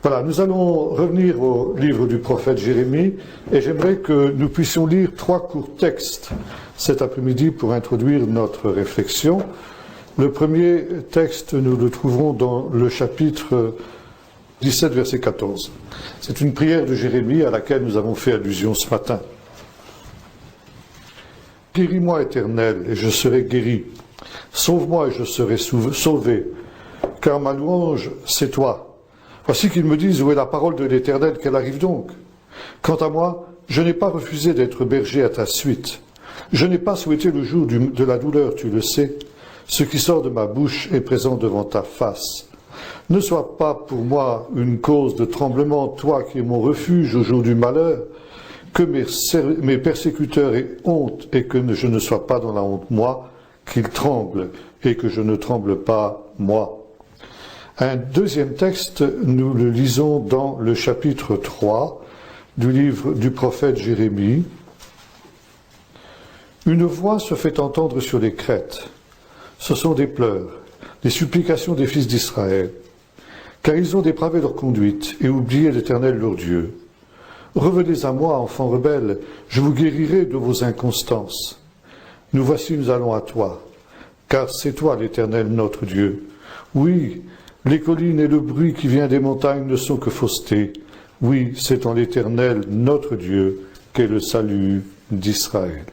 Voilà, nous allons revenir au livre du prophète Jérémie et j'aimerais que nous puissions lire 3 courts textes cet après-midi pour introduire notre réflexion. Le premier texte, nous le trouverons dans le chapitre 17, verset 14. C'est une prière de Jérémie à laquelle nous avons fait allusion ce matin. « Guéris-moi, Éternel, et je serai guéri. Sauve-moi et je serai sauvé, car ma louange, c'est toi. Voici qu'ils me disent, où est la parole de l'Éternel, qu'elle arrive donc? Quant à moi, je n'ai pas refusé d'être berger à ta suite. Je n'ai pas souhaité le jour de la douleur, tu le sais. Ce qui sort de ma bouche est présent devant ta face. Ne sois pas pour moi une cause de tremblement, toi qui es mon refuge au jour du malheur, que mes persécuteurs aient honte et que je ne sois pas dans la honte, moi, qu'ils tremblent et que je ne tremble pas, moi. » Un deuxième texte, nous le lisons dans le chapitre 3 du livre du prophète Jérémie. Une voix se fait entendre sur les crêtes. Ce sont des pleurs, des supplications des fils d'Israël, car ils ont dépravé leur conduite et oublié l'Éternel leur Dieu. Revenez à moi, enfants rebelles, je vous guérirai de vos inconstances. Nous voici, nous allons à toi, car c'est toi l'Éternel notre Dieu. Oui, les collines et le bruit qui vient des montagnes ne sont que fausseté. Oui, c'est en l'Éternel, notre Dieu, qu'est le salut d'Israël.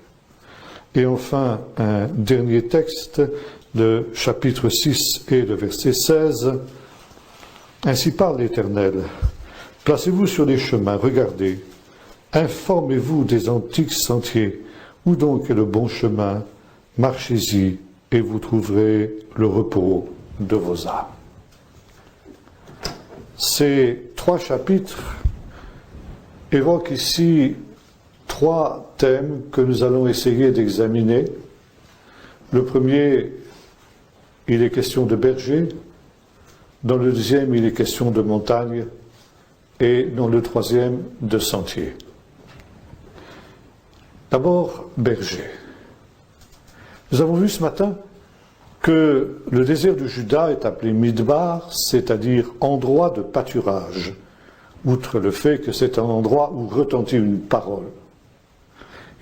Et enfin, un dernier texte, de chapitre 6 et de verset 16. Ainsi parle l'Éternel. Placez-vous sur les chemins, regardez. Informez-vous des antiques sentiers. Où donc est le bon chemin? Marchez-y et vous trouverez le repos de vos âmes. Ces 3 chapitres évoquent ici 3 thèmes que nous allons essayer d'examiner. Le premier, il est question de berger. Dans le deuxième, il est question de montagne. Et dans le troisième, de sentier. D'abord, berger. Nous avons vu ce matin que le désert du Juda est appelé Midbar, c'est-à-dire endroit de pâturage, outre le fait que c'est un endroit où retentit une parole.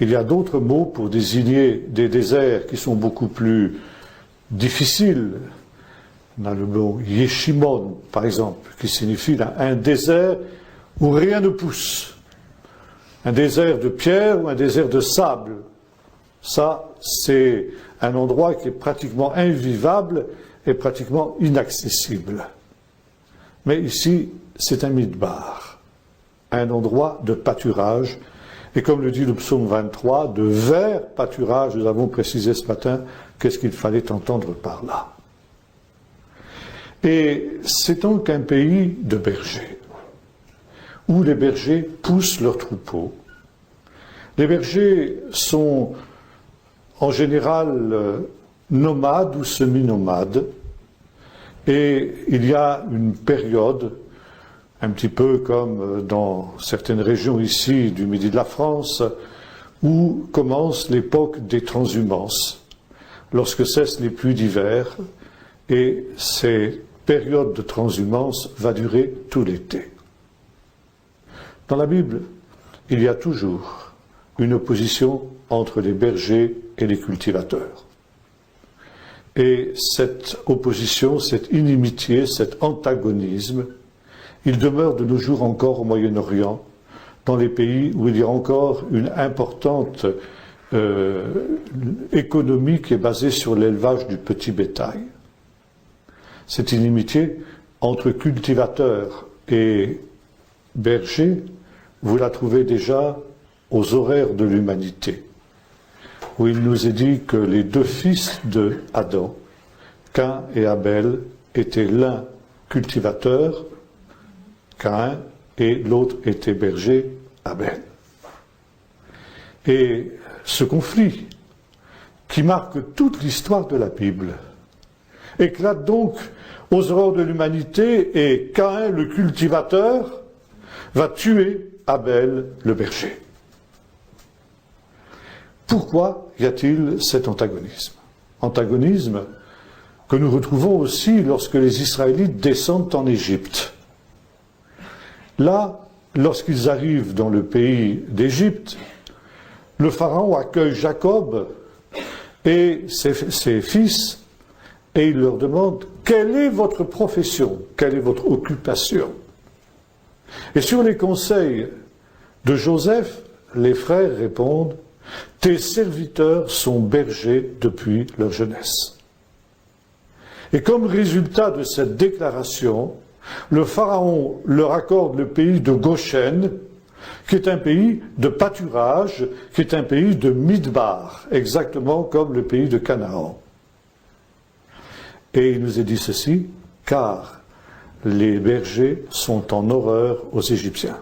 Il y a d'autres mots pour désigner des déserts qui sont beaucoup plus difficiles. On a le mot Yeshimon, par exemple, qui signifie un désert où rien ne pousse. Un désert de pierre ou un désert de sable. Ça, c'est un endroit qui est pratiquement invivable et pratiquement inaccessible. Mais ici, c'est un midbar, un endroit de pâturage. Et comme le dit le psaume 23, de vert pâturage, nous avons précisé ce matin qu'est-ce qu'il fallait entendre par là. Et c'est donc un pays de bergers, où les bergers poussent leurs troupeaux. Les bergers sont en général nomades ou semi-nomades, et il y a une période, un petit peu comme dans certaines régions ici du midi de la France, où commence l'époque des transhumances, lorsque cessent les pluies d'hiver, et cette période de transhumance va durer tout l'été. Dans la Bible, il y a toujours une opposition entre les bergers et les cultivateurs. Et cette opposition, cette inimitié, cet antagonisme, il demeure de nos jours encore au Moyen-Orient, dans les pays où il y a encore une importante économie qui est basée sur l'élevage du petit bétail. Cette inimitié entre cultivateurs et bergers, vous la trouvez déjà aux horaires de l'humanité, où il nous est dit que les 2 fils de Adam, Caïn et Abel, étaient l'un cultivateur, Caïn, et l'autre était berger, Abel. Et ce conflit, qui marque toute l'histoire de la Bible, éclate donc aux aurores de l'humanité et Caïn, le cultivateur, va tuer Abel, le berger. Pourquoi y a-t-il cet antagonisme? Antagonisme que nous retrouvons aussi lorsque les Israélites descendent en Égypte. Là, lorsqu'ils arrivent dans le pays d'Égypte, le pharaon accueille Jacob et ses fils et il leur demande « Quelle est votre profession? Quelle est votre occupation ?» Et sur les conseils de Joseph, les frères répondent « Tes serviteurs sont bergers depuis leur jeunesse. » Et comme résultat de cette déclaration, le pharaon leur accorde le pays de Goshen, qui est un pays de pâturage, qui est un pays de Midbar, exactement comme le pays de Canaan. Et il nous est dit ceci, car les bergers sont en horreur aux Égyptiens.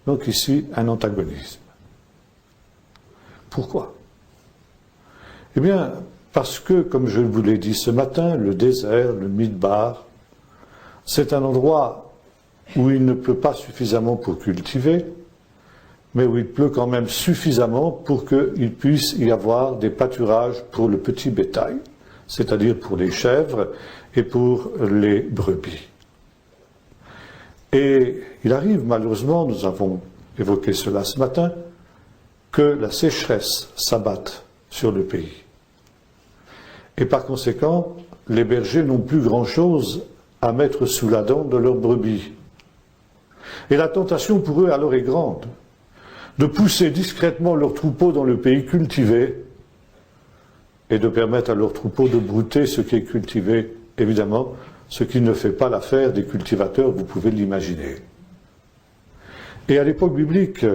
Donc ici, un antagonisme. Pourquoi? Eh bien, parce que, comme je vous l'ai dit ce matin, le désert, le Midbar, c'est un endroit où il ne pleut pas suffisamment pour cultiver, mais où il pleut quand même suffisamment pour qu'il puisse y avoir des pâturages pour le petit bétail, c'est-à-dire pour les chèvres et pour les brebis. Et il arrive malheureusement, nous avons évoqué cela ce matin, que la sécheresse s'abatte sur le pays. Et par conséquent, les bergers n'ont plus grand-chose à mettre sous la dent de leurs brebis. Et la tentation pour eux alors est grande de pousser discrètement leurs troupeaux dans le pays cultivé et de permettre à leurs troupeaux de brouter ce qui est cultivé, évidemment, ce qui ne fait pas l'affaire des cultivateurs, vous pouvez l'imaginer. Et à l'époque biblique,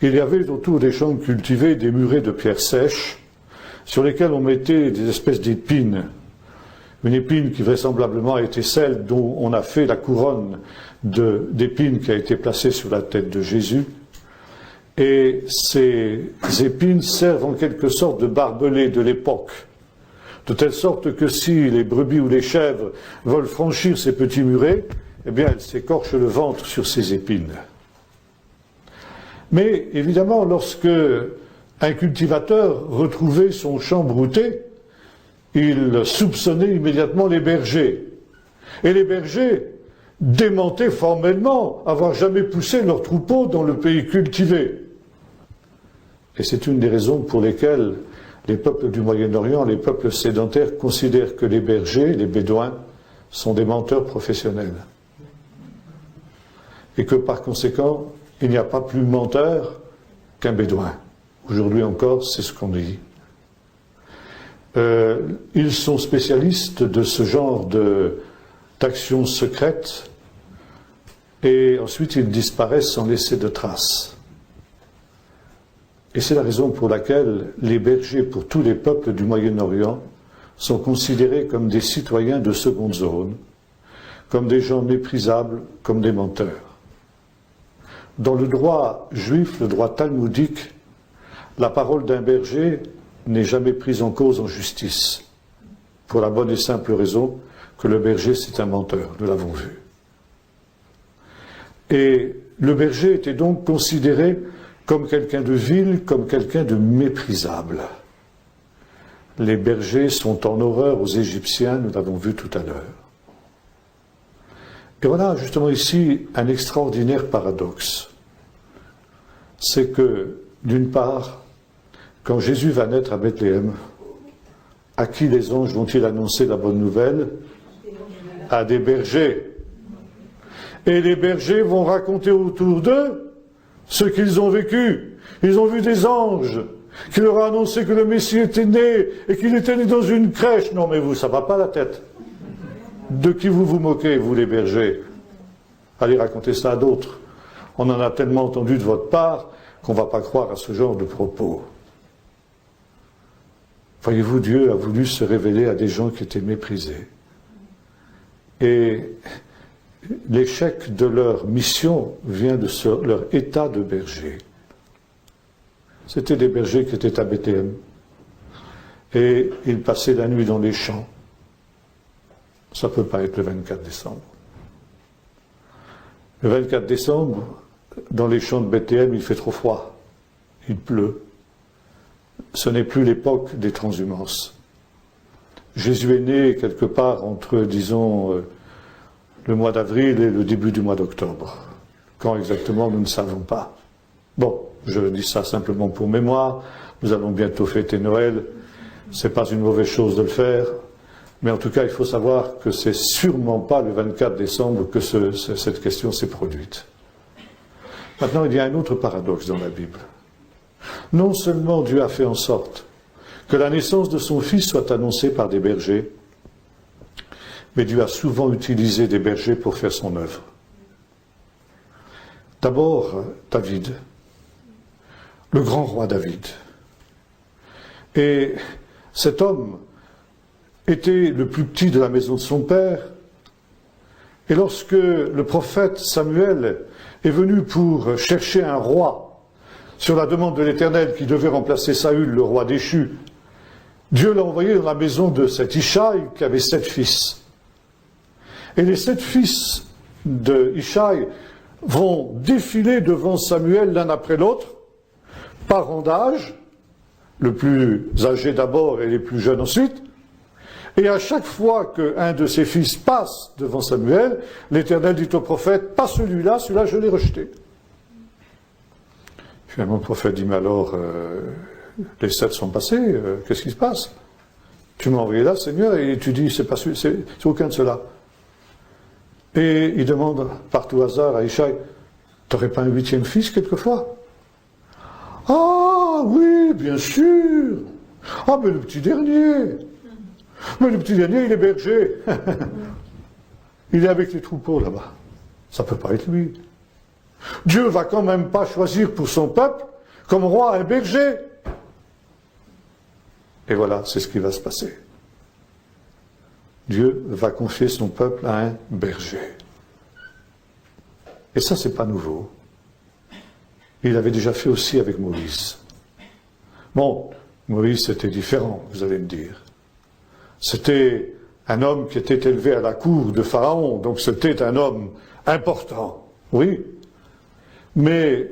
il y avait autour des champs cultivés des murets de pierres sèches sur lesquels on mettait des espèces d'épines. Une épine qui vraisemblablement a été celle dont on a fait la couronne d'épines qui a été placée sur la tête de Jésus. Et ces épines servent en quelque sorte de barbelés de l'époque, de telle sorte que si les brebis ou les chèvres veulent franchir ces petits murets, eh bien elles s'écorchent le ventre sur ces épines. Mais évidemment, lorsque un cultivateur retrouvait son champ brouté, il soupçonnait immédiatement les bergers. Et les bergers démentaient formellement avoir jamais poussé leurs troupeaux dans le pays cultivé. Et c'est une des raisons pour lesquelles les peuples du Moyen-Orient, les peuples sédentaires, considèrent que les bergers, les bédouins, sont des menteurs professionnels. Et que par conséquent, il n'y a pas plus menteur qu'un bédouin. Aujourd'hui encore, c'est ce qu'on dit. Ils sont spécialistes de ce genre d'actions secrètes et ensuite ils disparaissent sans laisser de traces. Et c'est la raison pour laquelle les bergers pour tous les peuples du Moyen-Orient sont considérés comme des citoyens de seconde zone, comme des gens méprisables, comme des menteurs. Dans le droit juif, le droit talmudique, la parole d'un berger n'est jamais prise en cause en justice, pour la bonne et simple raison que le berger c'est un menteur, nous l'avons vu. Et le berger était donc considéré comme quelqu'un de vil, comme quelqu'un de méprisable. Les bergers sont en horreur aux Égyptiens, nous l'avons vu tout à l'heure. Et voilà justement ici un extraordinaire paradoxe. C'est que, d'une part, quand Jésus va naître à Bethléem, à qui les anges vont-ils annoncer la bonne nouvelle? À des bergers. Et les bergers vont raconter autour d'eux ce qu'ils ont vécu. Ils ont vu des anges qui leur ont annoncé que le Messie était né et qu'il était né dans une crèche. Non mais vous, ça va pas la tête. De qui vous vous moquez, vous les bergers? Allez raconter ça à d'autres. On en a tellement entendu de votre part qu'on ne va pas croire à ce genre de propos. Voyez-vous, Dieu a voulu se révéler à des gens qui étaient méprisés. Et l'échec de leur mission vient de leur état de berger. C'était des bergers qui étaient à Bethléem. Et ils passaient la nuit dans les champs. Ça ne peut pas être le 24 décembre. Le 24 décembre, dans les champs de Bethléem, il fait trop froid. Il pleut. Ce n'est plus l'époque des transhumances. Jésus est né quelque part entre, disons, le mois d'avril et le début du mois d'octobre. Quand exactement, nous ne savons pas. Bon, je dis ça simplement pour mémoire. Nous allons bientôt fêter Noël. C'est pas une mauvaise chose de le faire. Mais en tout cas, il faut savoir que c'est sûrement pas le 24 décembre que cette question s'est produite. Maintenant, il y a un autre paradoxe dans la Bible. Non seulement Dieu a fait en sorte que la naissance de son fils soit annoncée par des bergers, mais Dieu a souvent utilisé des bergers pour faire son œuvre. D'abord, David, le grand roi David. Et cet homme était le plus petit de la maison de son père. Et lorsque le prophète Samuel est venu pour chercher un roi sur la demande de l'Éternel qui devait remplacer Saül, le roi déchu, Dieu l'a envoyé dans la maison de cet Ishaï qui avait 7 fils. Et les 7 fils de Ishaï vont défiler devant Samuel l'un après l'autre, par rang d'âge, le plus âgé d'abord et les plus jeunes ensuite. Et à chaque fois qu'un de ses fils passe devant Samuel, l'Éternel dit au prophète, pas celui-là, celui-là je l'ai rejeté. Finalement le prophète dit, mais alors, les 7 sont passés, qu'est-ce qui se passe? Tu m'as envoyé là, Seigneur, et tu dis, c'est aucun de ceux-là. Et il demande par tout hasard à Ishaï, t'aurais pas un 8e fils quelquefois? Ah oui, bien sûr. Ah mais le petit dernier. Mais le petit dernier, il est berger. Il est avec les troupeaux là-bas. Ça peut pas être lui. Dieu va quand même pas choisir pour son peuple comme roi un berger. Et voilà, c'est ce qui va se passer. Dieu va confier son peuple à un berger. Et ça, c'est pas nouveau. Il l'avait déjà fait aussi avec Moïse. Bon, Moïse, c'était différent, vous allez me dire. C'était un homme qui était élevé à la cour de Pharaon, donc c'était un homme important, oui. Mais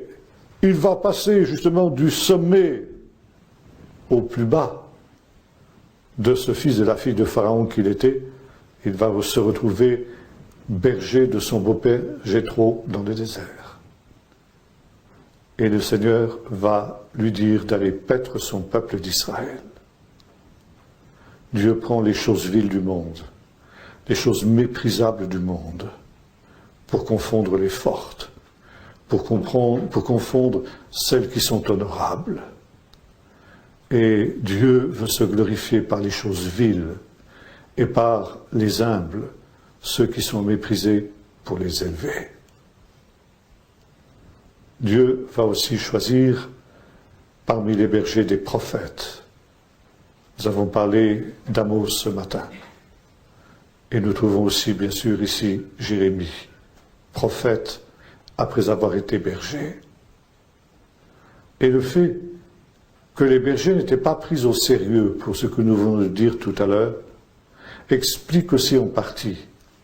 il va passer justement du sommet au plus bas de ce fils de la fille de Pharaon qu'il était. Il va se retrouver berger de son beau-père Jéthro dans le désert. Et le Seigneur va lui dire d'aller paître son peuple d'Israël. Dieu prend les choses viles du monde, les choses méprisables du monde, pour confondre les fortes, pour confondre celles qui sont honorables. Et Dieu veut se glorifier par les choses viles et par les humbles, ceux qui sont méprisés pour les élever. Dieu va aussi choisir parmi les bergers des prophètes. Nous avons parlé d'Amos ce matin. Et nous trouvons aussi, bien sûr, ici Jérémie, prophète après avoir été berger. Et le fait que les bergers n'étaient pas pris au sérieux pour ce que nous venons de dire tout à l'heure, explique aussi en partie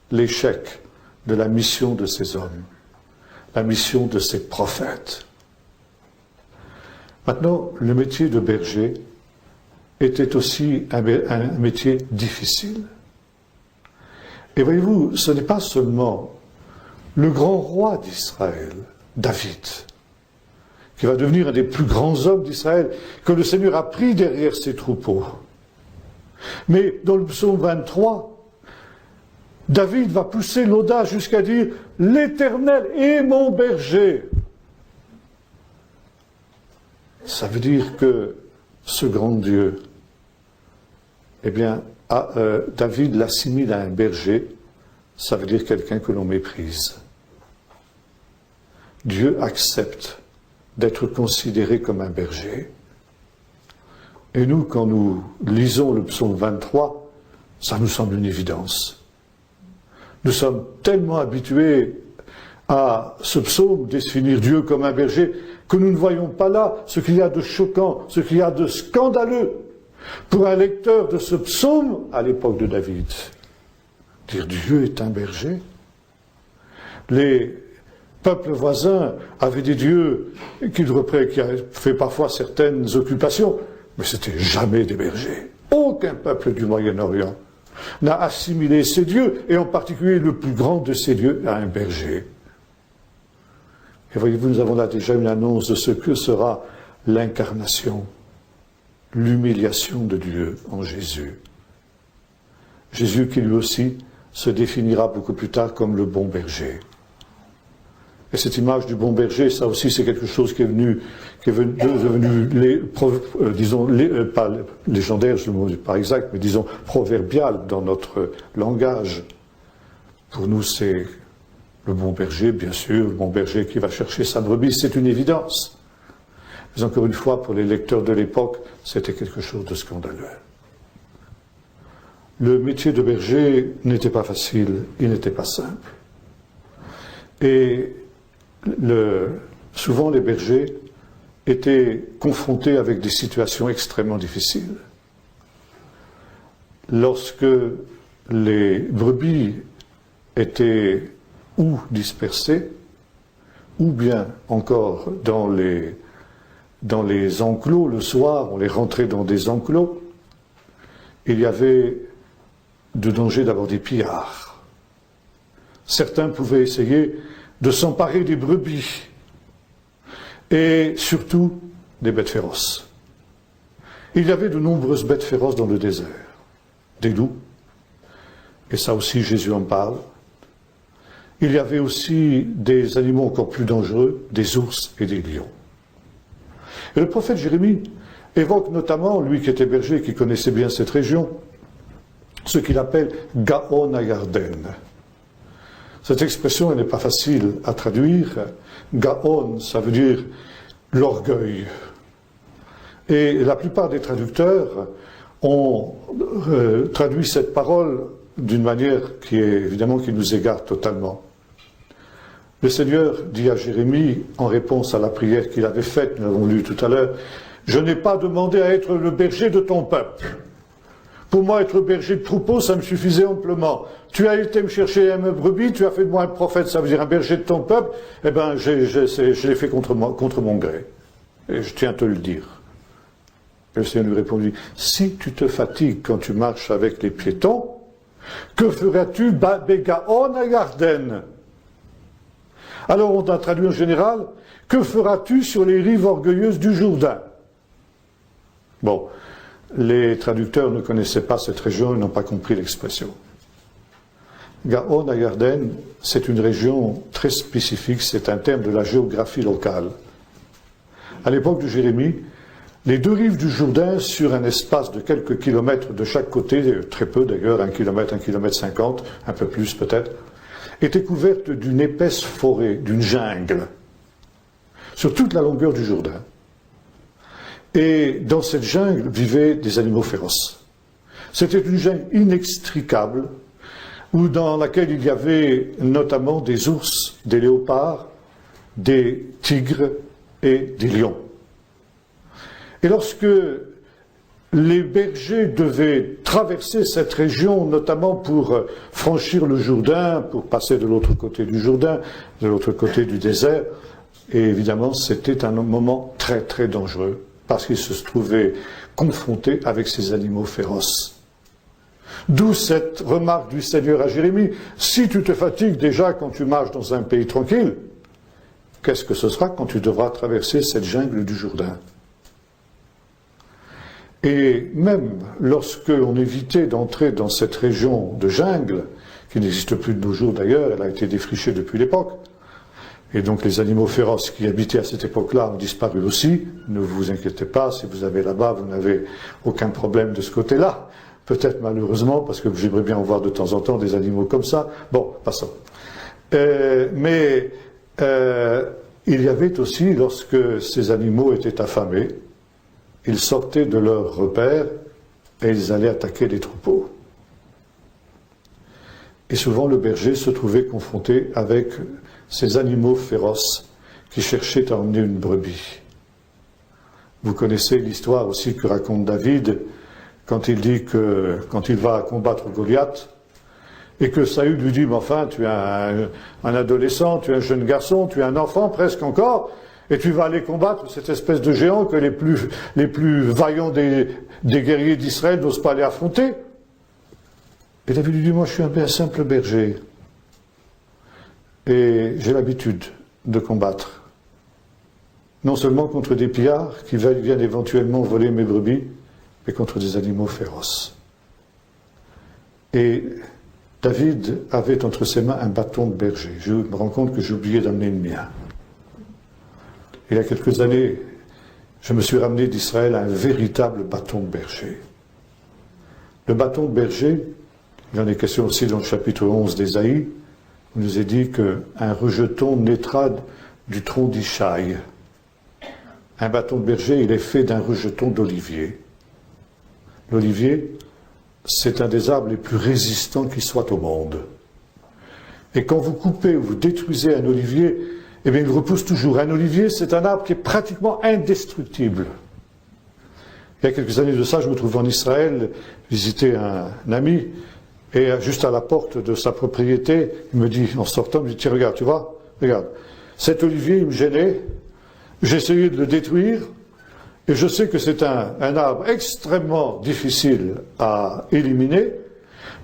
l'échec de la mission de ces hommes, la mission de ces prophètes. Maintenant, le métier de berger était aussi un métier difficile. Et voyez-vous, ce n'est pas seulement le grand roi d'Israël, David, qui va devenir un des plus grands hommes d'Israël, que le Seigneur a pris derrière ses troupeaux. Mais dans le psaume 23, David va pousser l'audace jusqu'à dire « L'Éternel est mon berger ». Ça veut dire que ce grand Dieu, eh bien, David l'assimile à un berger, ça veut dire quelqu'un que l'on méprise. Dieu accepte d'être considéré comme un berger. Et nous, quand nous lisons le psaume 23, ça nous semble une évidence. Nous sommes tellement habitués à ce psaume définir Dieu comme un berger que nous ne voyons pas là ce qu'il y a de choquant, ce qu'il y a de scandaleux pour un lecteur de ce psaume à l'époque de David. Dire Dieu est un berger. Les peuples voisins avaient des dieux qui avaient fait parfois certaines occupations, mais c'était jamais des bergers. Aucun peuple du Moyen-Orient n'a assimilé ces dieux, et en particulier le plus grand de ces dieux, à un berger. Et voyez-vous, nous avons là déjà une annonce de ce que sera l'incarnation, l'humiliation de Dieu en Jésus. Jésus qui lui aussi se définira beaucoup plus tard comme le bon berger. Et cette image du bon berger, ça aussi c'est quelque chose qui est devenu pas légendaire, je le mot pas exact, mais disons proverbial dans notre langage. Pour nous c'est le bon berger, bien sûr, le bon berger qui va chercher sa brebis, c'est une évidence. Mais encore une fois, pour les lecteurs de l'époque, c'était quelque chose de scandaleux. Le métier de berger n'était pas facile, il n'était pas simple. Et souvent les bergers étaient confrontés avec des situations extrêmement difficiles. Lorsque les brebis étaient ou dispersées, ou bien encore dans les enclos, le soir, on les rentrait dans des enclos, il y avait de danger d'avoir des pillards. Certains pouvaient essayer de s'emparer des brebis et surtout des bêtes féroces. Il y avait de nombreuses bêtes féroces dans le désert, des loups, et ça aussi Jésus en parle. Il y avait aussi des animaux encore plus dangereux, des ours et des lions. Et le prophète Jérémie évoque notamment, lui qui était berger et qui connaissait bien cette région, ce qu'il appelle Gaon Ayarden. Cette expression, elle n'est pas facile à traduire. Gaon, ça veut dire l'orgueil. Et la plupart des traducteurs ont traduit cette parole d'une manière qui est évidemment qui nous égare totalement. Le Seigneur dit à Jérémie, en réponse à la prière qu'il avait faite, nous l'avons lu tout à l'heure, « Je n'ai pas demandé à être le berger de ton peuple. Pour moi, être berger de troupeau, ça me suffisait amplement. Tu as été me chercher un brebis, tu as fait de moi un prophète, ça veut dire un berger de ton peuple, eh bien, je l'ai fait contre mon gré. Et je tiens à te le dire. » Et le Seigneur lui répondit, « Si tu te fatigues quand tu marches avec les piétons, que feras-tu Bégaon à Yarden ?» Alors on a traduit en général, « Que feras-tu sur les rives orgueilleuses du Jourdain ?» Bon, les traducteurs ne connaissaient pas cette région, ils n'ont pas compris l'expression. Gaon à Yarden, c'est une région très spécifique, c'est un terme de la géographie locale. À l'époque de Jérémie, les deux rives du Jourdain, sur un espace de quelques kilomètres de chaque côté, très peu d'ailleurs, 1 kilomètre 50, un peu plus peut-être, étaient couvertes d'une épaisse forêt, d'une jungle, sur toute la longueur du Jourdain. Et dans cette jungle vivaient des animaux féroces. C'était une jungle inextricable, dans laquelle il y avait notamment des ours, des léopards, des tigres et des lions. Et lorsque les bergers devaient traverser cette région, notamment pour franchir le Jourdain, pour passer de l'autre côté du Jourdain, de l'autre côté du désert, et évidemment c'était un moment très très dangereux, parce qu'ils se trouvaient confrontés avec ces animaux féroces. D'où cette remarque du Seigneur à Jérémie, si tu te fatigues déjà quand tu marches dans un pays tranquille, qu'est-ce que ce sera quand tu devras traverser cette jungle du Jourdain ? Et même lorsque on évitait d'entrer dans cette région de jungle, qui n'existe plus de nos jours d'ailleurs, elle a été défrichée depuis l'époque, et donc les animaux féroces qui habitaient à cette époque-là ont disparu aussi, ne vous inquiétez pas, si vous avez là-bas, vous n'avez aucun problème de ce côté-là, peut-être malheureusement, parce que j'aimerais bien en voir de temps en temps des animaux comme ça. Bon, passons. Mais il y avait aussi, lorsque ces animaux étaient affamés, ils sortaient de leur repère et ils allaient attaquer les troupeaux. Et souvent le berger se trouvait confronté avec ces animaux féroces qui cherchaient à emmener une brebis. Vous connaissez l'histoire aussi que raconte David quand il dit que, quand il va combattre Goliath, et que Saül lui dit, mais enfin, tu es un adolescent, tu es un jeune garçon, tu es un enfant presque encore, et tu vas aller combattre cette espèce de géant que les plus vaillants des guerriers d'Israël n'osent pas aller affronter. Et David lui dit, moi je suis un simple berger. Et j'ai l'habitude de combattre. Non seulement contre des pillards qui viennent éventuellement voler mes brebis, mais contre des animaux féroces. Et David avait entre ses mains un bâton de berger. Je me rends compte que j'ai oublié d'amener le mien. Il y a quelques années, je me suis ramené d'Israël un véritable bâton de berger. Le bâton de berger, il en est question aussi dans le chapitre 11 d'Ésaïe, il nous est dit qu'un rejeton naîtra du tronc d'Ishaï. Un bâton de berger, il est fait d'un rejeton d'olivier. L'olivier, c'est un des arbres les plus résistants qui soit au monde. Et quand vous coupez ou vous détruisez un olivier, eh bien il repousse toujours. Un olivier, c'est un arbre qui est pratiquement indestructible. Il y a quelques années de ça, je me trouve en Israël, visiter un ami, et juste à la porte de sa propriété, il me dit, en sortant, il me dit, tiens, regarde, tu vois, regarde, cet olivier, il me gênait, j'ai essayé de le détruire, et je sais que c'est un arbre extrêmement difficile à éliminer.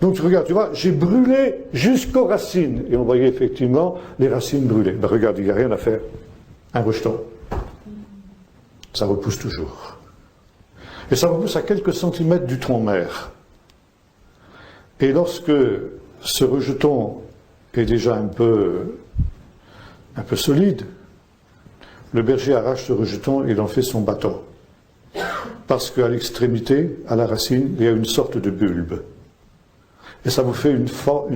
Donc regarde, tu vois, j'ai brûlé jusqu'aux racines. Et on voyait effectivement les racines brûlées. Ben regarde, il n'y a rien à faire. Un rejeton. Ça repousse toujours. Et ça repousse à quelques centimètres du tronc mère. Et lorsque ce rejeton est déjà un peu solide, le berger arrache ce rejeton et il en fait son bâton. Parce qu'à l'extrémité, à la racine, il y a une sorte de bulbe. Et ça vous fait une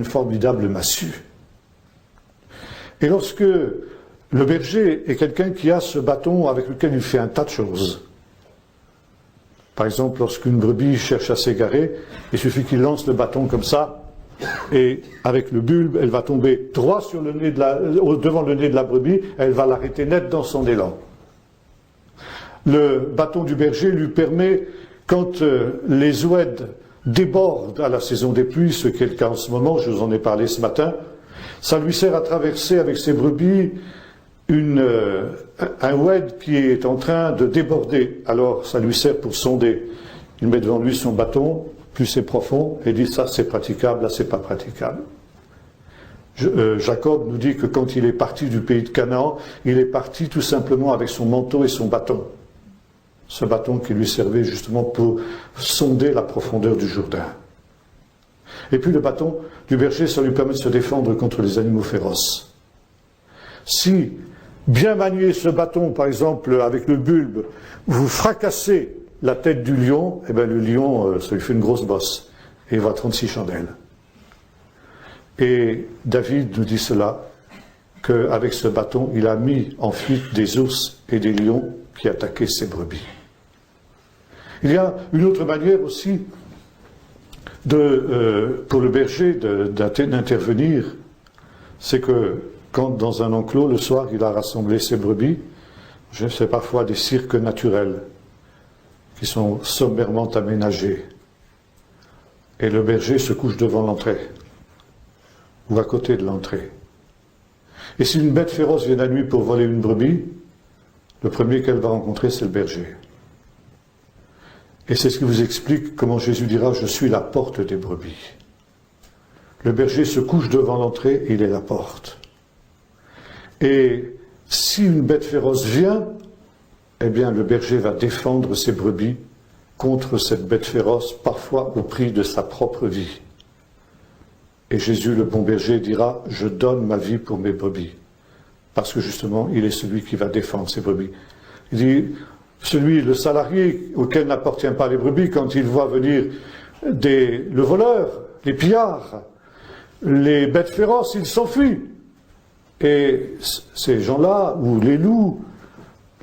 formidable massue. Et lorsque le berger est quelqu'un qui a ce bâton avec lequel il fait un tas de choses. Par exemple, lorsqu'une brebis cherche à s'égarer, il suffit qu'il lance le bâton comme ça, et avec le bulbe, elle va tomber droit sur le nez devant le nez de la brebis, elle va l'arrêter net dans son élan. Le bâton du berger lui permet, quand les oueds débordent à la saison des pluies, ce qui est le cas en ce moment, je vous en ai parlé ce matin, ça lui sert à traverser avec ses brebis un oued qui est en train de déborder. Alors ça lui sert pour sonder. Il met devant lui son bâton, plus c'est profond, et dit ça c'est praticable, là c'est pas praticable. Jacob nous dit que quand il est parti du pays de Canaan, il est parti tout simplement avec son manteau et son bâton. Ce bâton qui lui servait justement pour sonder la profondeur du Jourdain. Et puis le bâton du berger, ça lui permet de se défendre contre les animaux féroces. Si, bien manier ce bâton, par exemple, avec le bulbe, vous fracassez la tête du lion, eh bien le lion, ça lui fait une grosse bosse. Et il va 36 chandelles. Et David nous dit cela, qu'avec ce bâton, il a mis en fuite des ours et des lions qui attaquaient ses brebis. Il y a une autre manière aussi pour le berger d'intervenir, c'est que quand dans un enclos, le soir, il a rassemblé ses brebis, je sais parfois des cirques naturels qui sont sommairement aménagés. Et le berger se couche devant l'entrée, ou à côté de l'entrée. Et si une bête féroce vient la nuit pour voler une brebis, le premier qu'elle va rencontrer, c'est le berger. Et c'est ce qui vous explique comment Jésus dira « Je suis la porte des brebis ». Le berger se couche devant l'entrée et il est la porte. Et si une bête féroce vient, eh bien le berger va défendre ses brebis contre cette bête féroce, parfois au prix de sa propre vie. Et Jésus, le bon berger, dira « Je donne ma vie pour mes brebis ». Parce que justement, il est celui qui va défendre ses brebis. Il dit, le salarié auquel n'appartient pas les brebis, quand il voit venir le voleur, les pillards, les bêtes féroces, il s'enfuit. Et ces gens-là, ou les loups,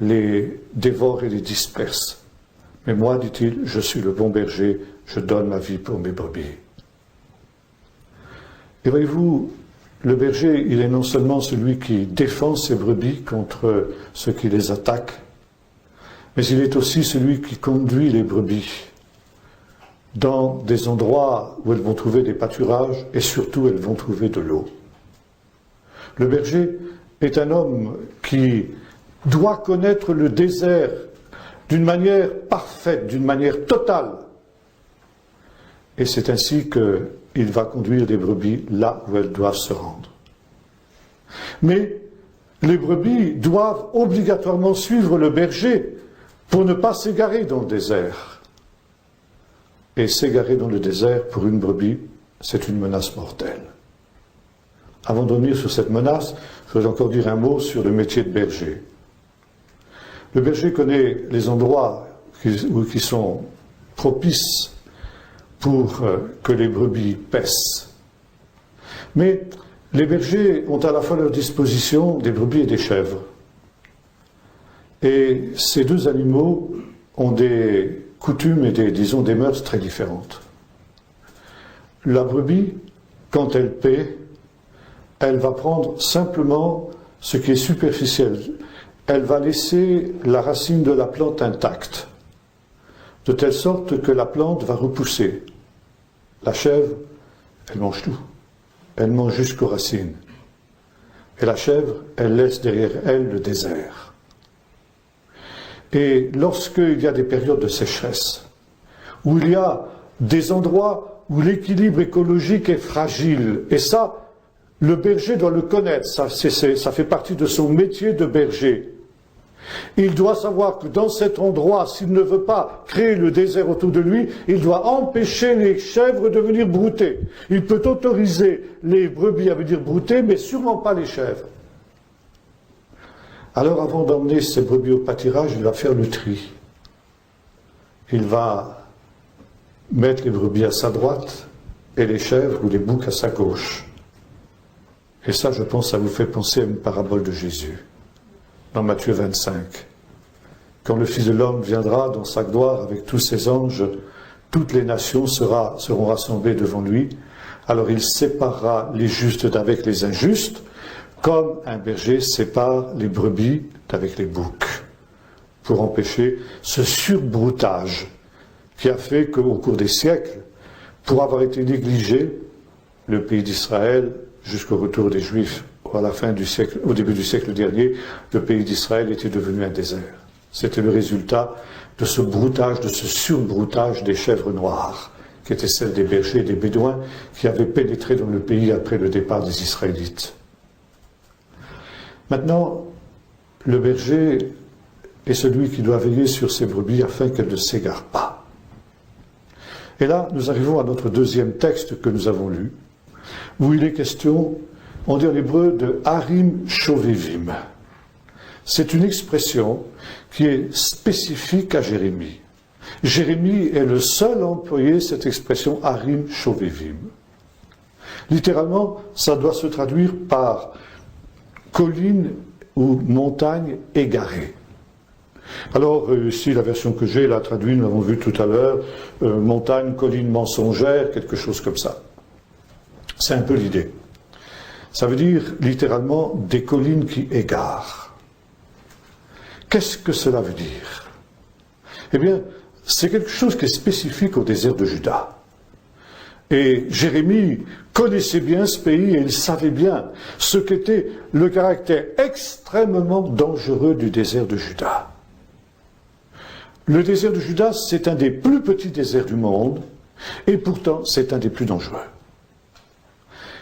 les dévorent et les dispersent. Mais moi, dit-il, je suis le bon berger, je donne ma vie pour mes brebis. Et voyez-vous, le berger, il est non seulement celui qui défend ses brebis contre ceux qui les attaquent, mais il est aussi celui qui conduit les brebis dans des endroits où elles vont trouver des pâturages et surtout elles vont trouver de l'eau. Le berger est un homme qui doit connaître le désert d'une manière parfaite, d'une manière totale. Et c'est ainsi que il va conduire les brebis là où elles doivent se rendre. Mais les brebis doivent obligatoirement suivre le berger pour ne pas s'égarer dans le désert. Et s'égarer dans le désert pour une brebis, c'est une menace mortelle. Avant de revenir sur cette menace, je vais encore dire un mot sur le métier de berger. Le berger connaît les endroits qui sont propices pour que les brebis paissent. Mais les bergers ont à la fois à leur disposition des brebis et des chèvres. Et ces deux animaux ont des coutumes et des mœurs très différentes. La brebis, quand elle paît, elle va prendre simplement ce qui est superficiel. Elle va laisser la racine de la plante intacte, de telle sorte que la plante va repousser. La chèvre, elle mange tout. Elle mange jusqu'aux racines. Et la chèvre, elle laisse derrière elle le désert. Et lorsqu'il y a des périodes de sécheresse, où il y a des endroits où l'équilibre écologique est fragile, et ça, le berger doit le connaître, ça fait partie de son métier de berger. Il doit savoir que dans cet endroit, s'il ne veut pas créer le désert autour de lui, il doit empêcher les chèvres de venir brouter. Il peut autoriser les brebis à venir brouter, mais sûrement pas les chèvres. Alors avant d'emmener ces brebis au pâturage, il va faire le tri. Il va mettre les brebis à sa droite et les chèvres ou les boucs à sa gauche. Et ça, je pense, ça vous fait penser à une parabole de Jésus, dans Matthieu 25. Quand le Fils de l'homme viendra dans sa gloire avec tous ses anges, toutes les nations seront rassemblées devant lui. Alors il séparera les justes d'avec les injustes, comme un berger sépare les brebis d'avec les boucs, pour empêcher ce surbroutage qui a fait qu'au cours des siècles, pour avoir été négligé, le pays d'Israël, jusqu'au retour des Juifs à la fin du siècle, au début du siècle dernier, le pays d'Israël était devenu un désert. C'était le résultat de ce broutage, de ce surbroutage des chèvres noires, qui étaient celles des bergers et des bédouins qui avaient pénétré dans le pays après le départ des Israélites. Maintenant, le berger est celui qui doit veiller sur ses brebis afin qu'elles ne s'égarent pas. Et là, nous arrivons à notre deuxième texte que nous avons lu, où il est question, on dit en hébreu, de harim shovevim. C'est une expression qui est spécifique à Jérémie. Jérémie est le seul à employer cette expression harim shovevim. Littéralement, ça doit se traduire par colline ou montagne égarée. Alors, ici, la version que j'ai, la traduit, nous l'avons vu tout à l'heure, montagne, colline mensongère, quelque chose comme ça. C'est un peu l'idée. Ça veut dire littéralement des collines qui égarent. Qu'est-ce que cela veut dire? Eh bien, c'est quelque chose qui est spécifique au désert de Juda. Et Jérémie connaissait bien ce pays et il savait bien ce qu'était le caractère extrêmement dangereux du désert de Juda. Le désert de Juda, c'est un des plus petits déserts du monde et pourtant c'est un des plus dangereux.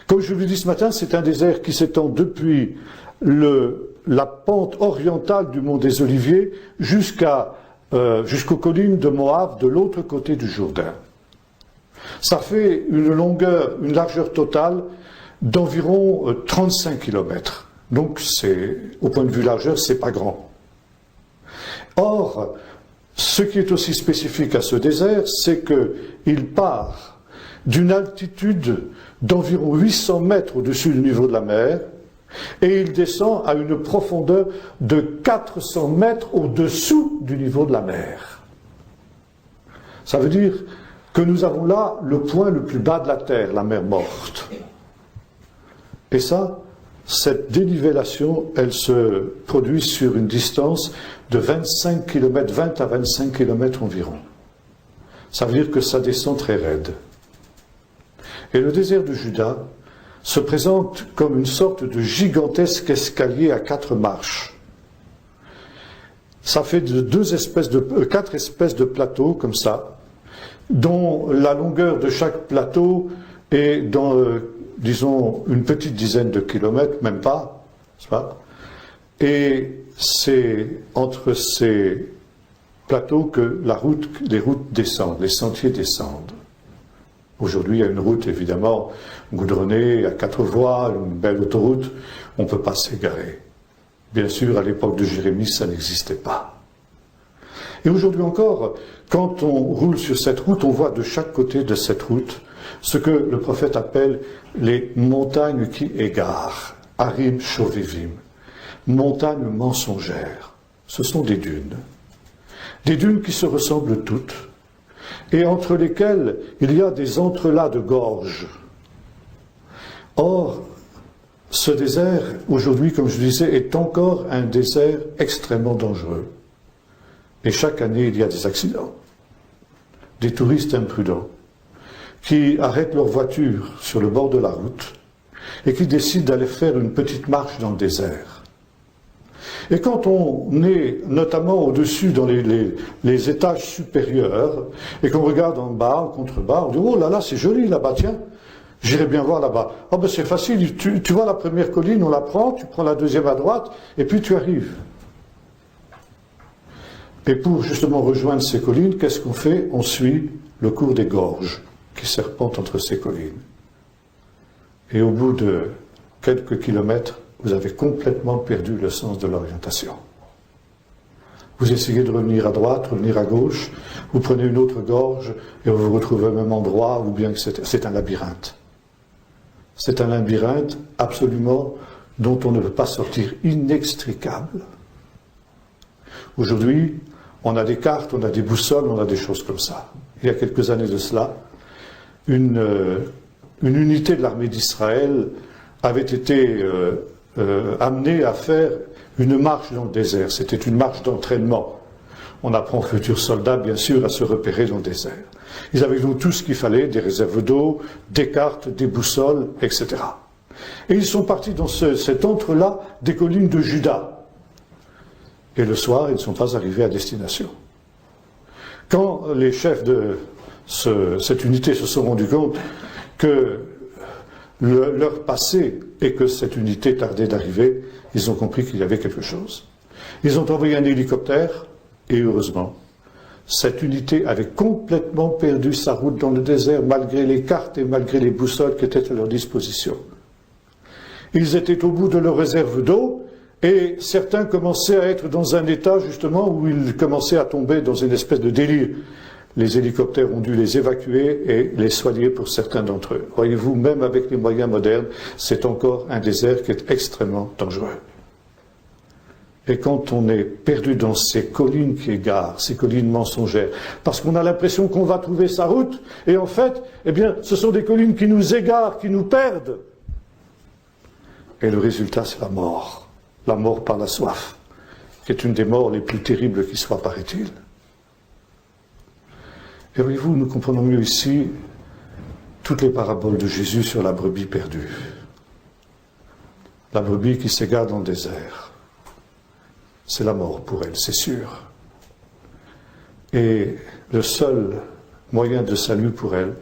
Comme je vous l'ai dit ce matin, c'est un désert qui s'étend depuis la pente orientale du mont des Oliviers jusqu'aux collines de Moab de l'autre côté du Jourdain. Ça fait une largeur totale d'environ 35 km. Donc au point de vue largeur, c'est pas grand. Or, ce qui est aussi spécifique à ce désert, c'est qu'il part d'une altitude d'environ 800 mètres au-dessus du niveau de la mer, et il descend à une profondeur de 400 mètres au-dessous du niveau de la mer. Ça veut dire que nous avons là le point le plus bas de la terre, la mer morte. Et ça, cette dénivellation, elle se produit sur une distance de 25 km, 20 à 25 km environ. Ça veut dire que ça descend très raide. Et le désert de Juda se présente comme une sorte de gigantesque escalier à 4 marches. Ça fait 4 espèces de plateaux comme ça, dont la longueur de chaque plateau et dans, disons, une petite dizaine de kilomètres, même pas, n'est-ce pas? Et c'est entre ces plateaux que les routes descendent, les sentiers descendent. Aujourd'hui, il y a une route évidemment goudronnée, à 4 voies, une belle autoroute, on ne peut pas s'égarer. Bien sûr, à l'époque de Jérémie, ça n'existait pas. Et aujourd'hui encore, quand on roule sur cette route, on voit de chaque côté de cette route ce que le prophète appelle les montagnes qui égarent, Harim Shovivim, montagnes mensongères. Ce sont des dunes qui se ressemblent toutes, et entre lesquelles il y a des entrelacs de gorges. Or, ce désert, aujourd'hui, comme je disais, est encore un désert extrêmement dangereux. Et chaque année, il y a des accidents. Des touristes imprudents qui arrêtent leur voiture sur le bord de la route et qui décident d'aller faire une petite marche dans le désert. Et quand on est notamment au-dessus dans les étages supérieurs et qu'on regarde en bas, en contrebas, on dit « Oh là là, c'est joli là-bas, tiens, j'irai bien voir là-bas. » « Oh ben c'est facile, tu vois la première colline, on la prend, tu prends la deuxième à droite et puis tu arrives. » Et pour justement rejoindre ces collines, qu'est-ce qu'on fait? On suit le cours des gorges qui serpentent entre ces collines. Et au bout de quelques kilomètres, vous avez complètement perdu le sens de l'orientation. Vous essayez de revenir à droite, revenir à gauche, vous prenez une autre gorge et vous vous retrouvez au même endroit, ou bien que c'est un labyrinthe. C'est un labyrinthe absolument dont on ne peut pas sortir, inextricable. Aujourd'hui, on a des cartes, on a des boussoles, on a des choses comme ça. Il y a quelques années de cela, une unité de l'armée d'Israël avait été amenée à faire une marche dans le désert. C'était une marche d'entraînement. On apprend aux futurs soldats, bien sûr, à se repérer dans le désert. Ils avaient donc tout ce qu'il fallait, des réserves d'eau, des cartes, des boussoles, etc. Et ils sont partis dans cet entre-là des collines de Juda. Et le soir, ils ne sont pas arrivés à destination. Quand les chefs de cette unité se sont rendus compte que l'heure passait et que cette unité tardait d'arriver, ils ont compris qu'il y avait quelque chose. Ils ont envoyé un hélicoptère, et heureusement, cette unité avait complètement perdu sa route dans le désert, malgré les cartes et malgré les boussoles qui étaient à leur disposition. Ils étaient au bout de leur réserve d'eau, et certains commençaient à être dans un état, justement, où ils commençaient à tomber dans une espèce de délire. Les hélicoptères ont dû les évacuer et les soigner pour certains d'entre eux. Voyez-vous, même avec les moyens modernes, c'est encore un désert qui est extrêmement dangereux. Et quand on est perdu dans ces collines qui égarent, ces collines mensongères, parce qu'on a l'impression qu'on va trouver sa route, et en fait, eh bien, ce sont des collines qui nous égarent, qui nous perdent. Et le résultat, c'est la mort par la soif, qui est une des morts les plus terribles qui soient, paraît-il. Et voyez-vous, nous comprenons mieux ici toutes les paraboles de Jésus sur la brebis perdue. La brebis qui s'égare dans le désert. C'est la mort pour elle, c'est sûr. Et le seul moyen de salut pour elle,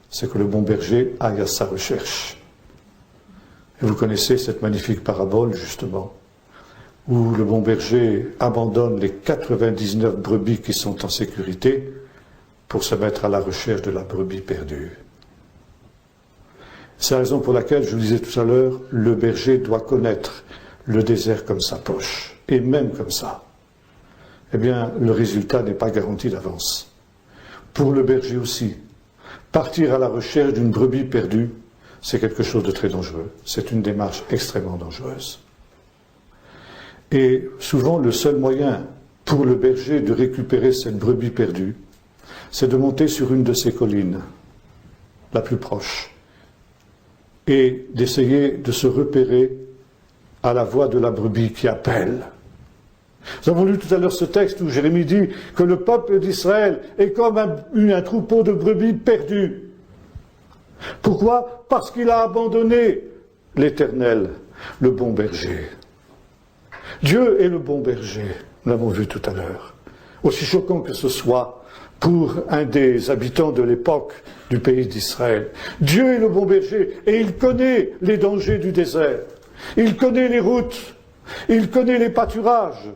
c'est que le bon berger aille à sa recherche. Et vous connaissez cette magnifique parabole, justement, où le bon berger abandonne les 99 brebis qui sont en sécurité pour se mettre à la recherche de la brebis perdue. C'est la raison pour laquelle, je vous disais tout à l'heure, le berger doit connaître le désert comme sa poche, et même comme ça. Eh bien, le résultat n'est pas garanti d'avance. Pour le berger aussi, partir à la recherche d'une brebis perdue, c'est quelque chose de très dangereux. C'est une démarche extrêmement dangereuse. Et souvent, le seul moyen pour le berger de récupérer cette brebis perdue, c'est de monter sur une de ces collines, la plus proche, et d'essayer de se repérer à la voix de la brebis qui appelle. Nous avons lu tout à l'heure ce texte où Jérémie dit que le peuple d'Israël est comme un troupeau de brebis perdu. Pourquoi? Parce qu'il a abandonné l'Éternel, le bon berger. Dieu est le bon berger, nous l'avons vu tout à l'heure. Aussi choquant que ce soit pour un des habitants de l'époque du pays d'Israël. Dieu est le bon berger et il connaît les dangers du désert. Il connaît les routes, il connaît les pâturages,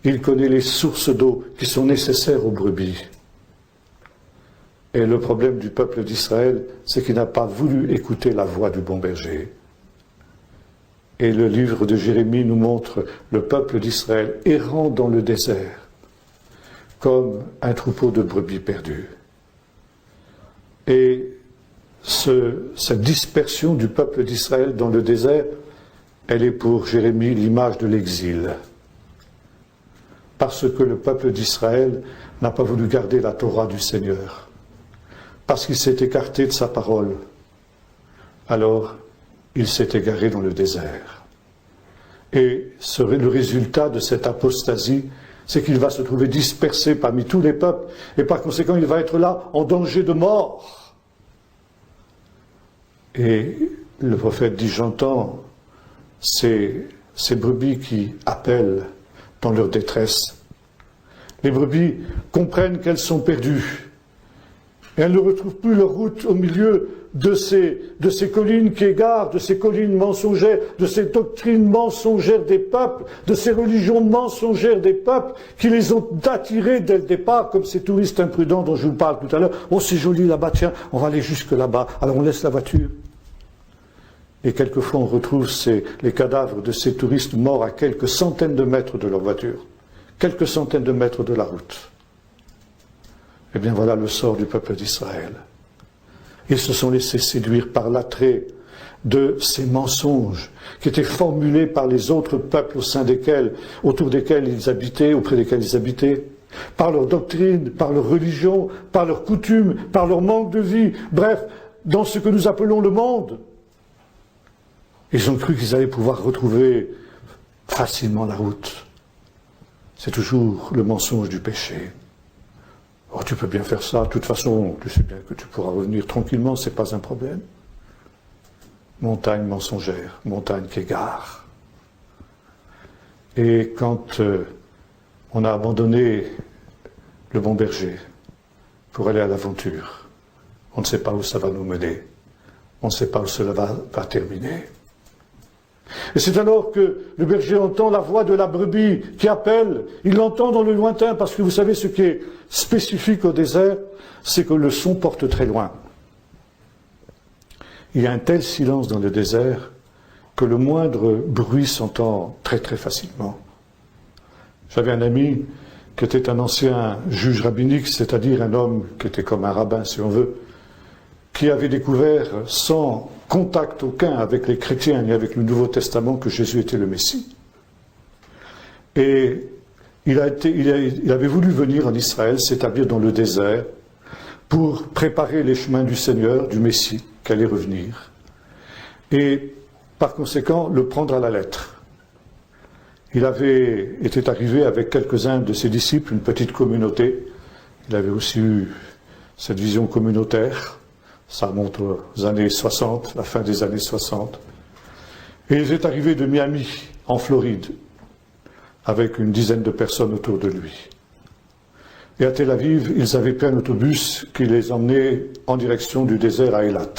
il connaît les sources d'eau qui sont nécessaires aux brebis. Et le problème du peuple d'Israël, c'est qu'il n'a pas voulu écouter la voix du bon berger. Et le livre de Jérémie nous montre le peuple d'Israël errant dans le désert, comme un troupeau de brebis perdues. Et cette dispersion du peuple d'Israël dans le désert, elle est pour Jérémie l'image de l'exil. Parce que le peuple d'Israël n'a pas voulu garder la Torah du Seigneur. Parce qu'il s'est écarté de sa parole. Alors, il s'est égaré dans le désert. Et le résultat de cette apostasie, c'est qu'il va se trouver dispersé parmi tous les peuples, et par conséquent, il va être là en danger de mort. Et le prophète dit, j'entends ces brebis qui appellent dans leur détresse. Les brebis comprennent qu'elles sont perdues. Et elles ne retrouvent plus leur route au milieu de ces collines qui égarent, de ces collines mensongères, de ces doctrines mensongères des peuples, de ces religions mensongères des peuples qui les ont attirés dès le départ, comme ces touristes imprudents dont je vous parle tout à l'heure. Oh, c'est joli là-bas, tiens, on va aller jusque là-bas. Alors on laisse la voiture. Et quelquefois on retrouve les cadavres de ces touristes morts à quelques centaines de mètres de leur voiture, quelques centaines de mètres de la route. Eh bien voilà le sort du peuple d'Israël. Ils se sont laissés séduire par l'attrait de ces mensonges qui étaient formulés par les autres peuples autour desquels ils habitaient, auprès desquels ils habitaient, par leur doctrine, par leur religion, par leurs coutumes, par leur manque de vie, bref, dans ce que nous appelons le monde. Ils ont cru qu'ils allaient pouvoir retrouver facilement la route. C'est toujours le mensonge du péché. Oh, tu peux bien faire ça, de toute façon, tu sais bien que tu pourras revenir tranquillement, c'est pas un problème. Montagne mensongère, montagne qui égare. Et quand on a abandonné le bon berger pour aller à l'aventure, on ne sait pas où ça va nous mener, on ne sait pas où cela va terminer. Et c'est alors que le berger entend la voix de la brebis qui appelle, il l'entend dans le lointain, parce que vous savez ce qui est spécifique au désert, c'est que le son porte très loin. Il y a un tel silence dans le désert que le moindre bruit s'entend très très facilement. J'avais un ami qui était un ancien juge rabbinique, c'est-à-dire un homme qui était comme un rabbin si on veut, qui avait découvert sans contact aucun avec les chrétiens ni avec le Nouveau Testament que Jésus était le Messie. Et il avait voulu venir en Israël, s'établir dans le désert, pour préparer les chemins du Seigneur, du Messie, qui allait revenir. Et par conséquent, le prendre à la lettre. Il était arrivé avec quelques-uns de ses disciples, une petite communauté. Il avait aussi eu cette vision communautaire. Ça remonte aux années 60, la fin des années 60. Et il est arrivé de Miami, en Floride, avec une dizaine de personnes autour de lui. Et à Tel Aviv, ils avaient pris un autobus qui les emmenait en direction du désert à Eilat.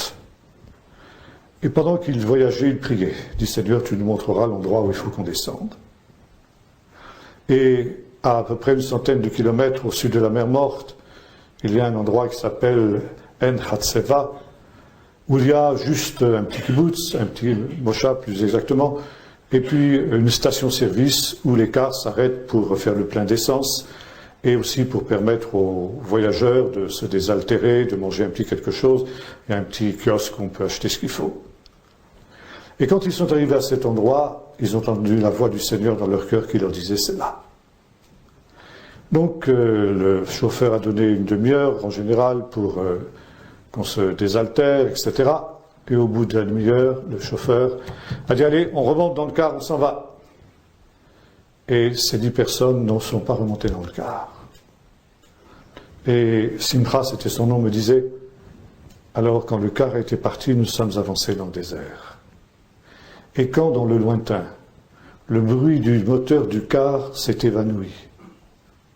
Et pendant qu'ils voyageaient, ils priaient. Il dit, Seigneur, tu nous montreras l'endroit où il faut qu'on descende. Et à peu près une centaine de kilomètres au sud de la mer Morte, il y a un endroit qui s'appelle En Hatseva, où il y a juste un petit kibbutz, un petit moshav plus exactement, et puis une station-service où les cars s'arrêtent pour faire le plein d'essence et aussi pour permettre aux voyageurs de se désaltérer, de manger un petit quelque chose. Il y a un petit kiosque où on peut acheter ce qu'il faut. Et quand ils sont arrivés à cet endroit, ils ont entendu la voix du Seigneur dans leur cœur qui leur disait « c'est là ». Donc le chauffeur a donné une demi-heure en général pour qu'on se désaltère, etc. Et au bout de la demi-heure, le chauffeur a dit « allez, on remonte dans le car, on s'en va ». Et ces 10 personnes n'en sont pas remontées dans le car. Et Simcha, c'était son nom, me disait « alors quand le car était parti, nous sommes avancés dans le désert. Et quand dans le lointain, le bruit du moteur du car s'est évanoui,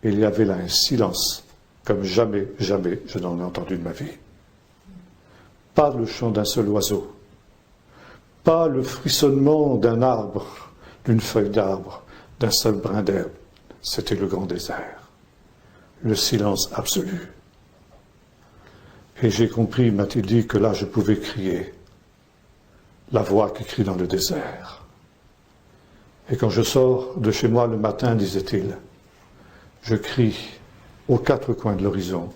il y avait là un silence, comme jamais, jamais je n'en ai entendu de ma vie. pas le chant d'un seul oiseau, pas le frissonnement d'un arbre, d'une feuille d'arbre, d'un seul brin d'herbe. C'était le grand désert, le silence absolu. Et j'ai compris, m'a-t-il dit, que là je pouvais crier, la voix qui crie dans le désert. Et quand je sors de chez moi le matin, disait-il, je crie aux quatre coins de l'horizon,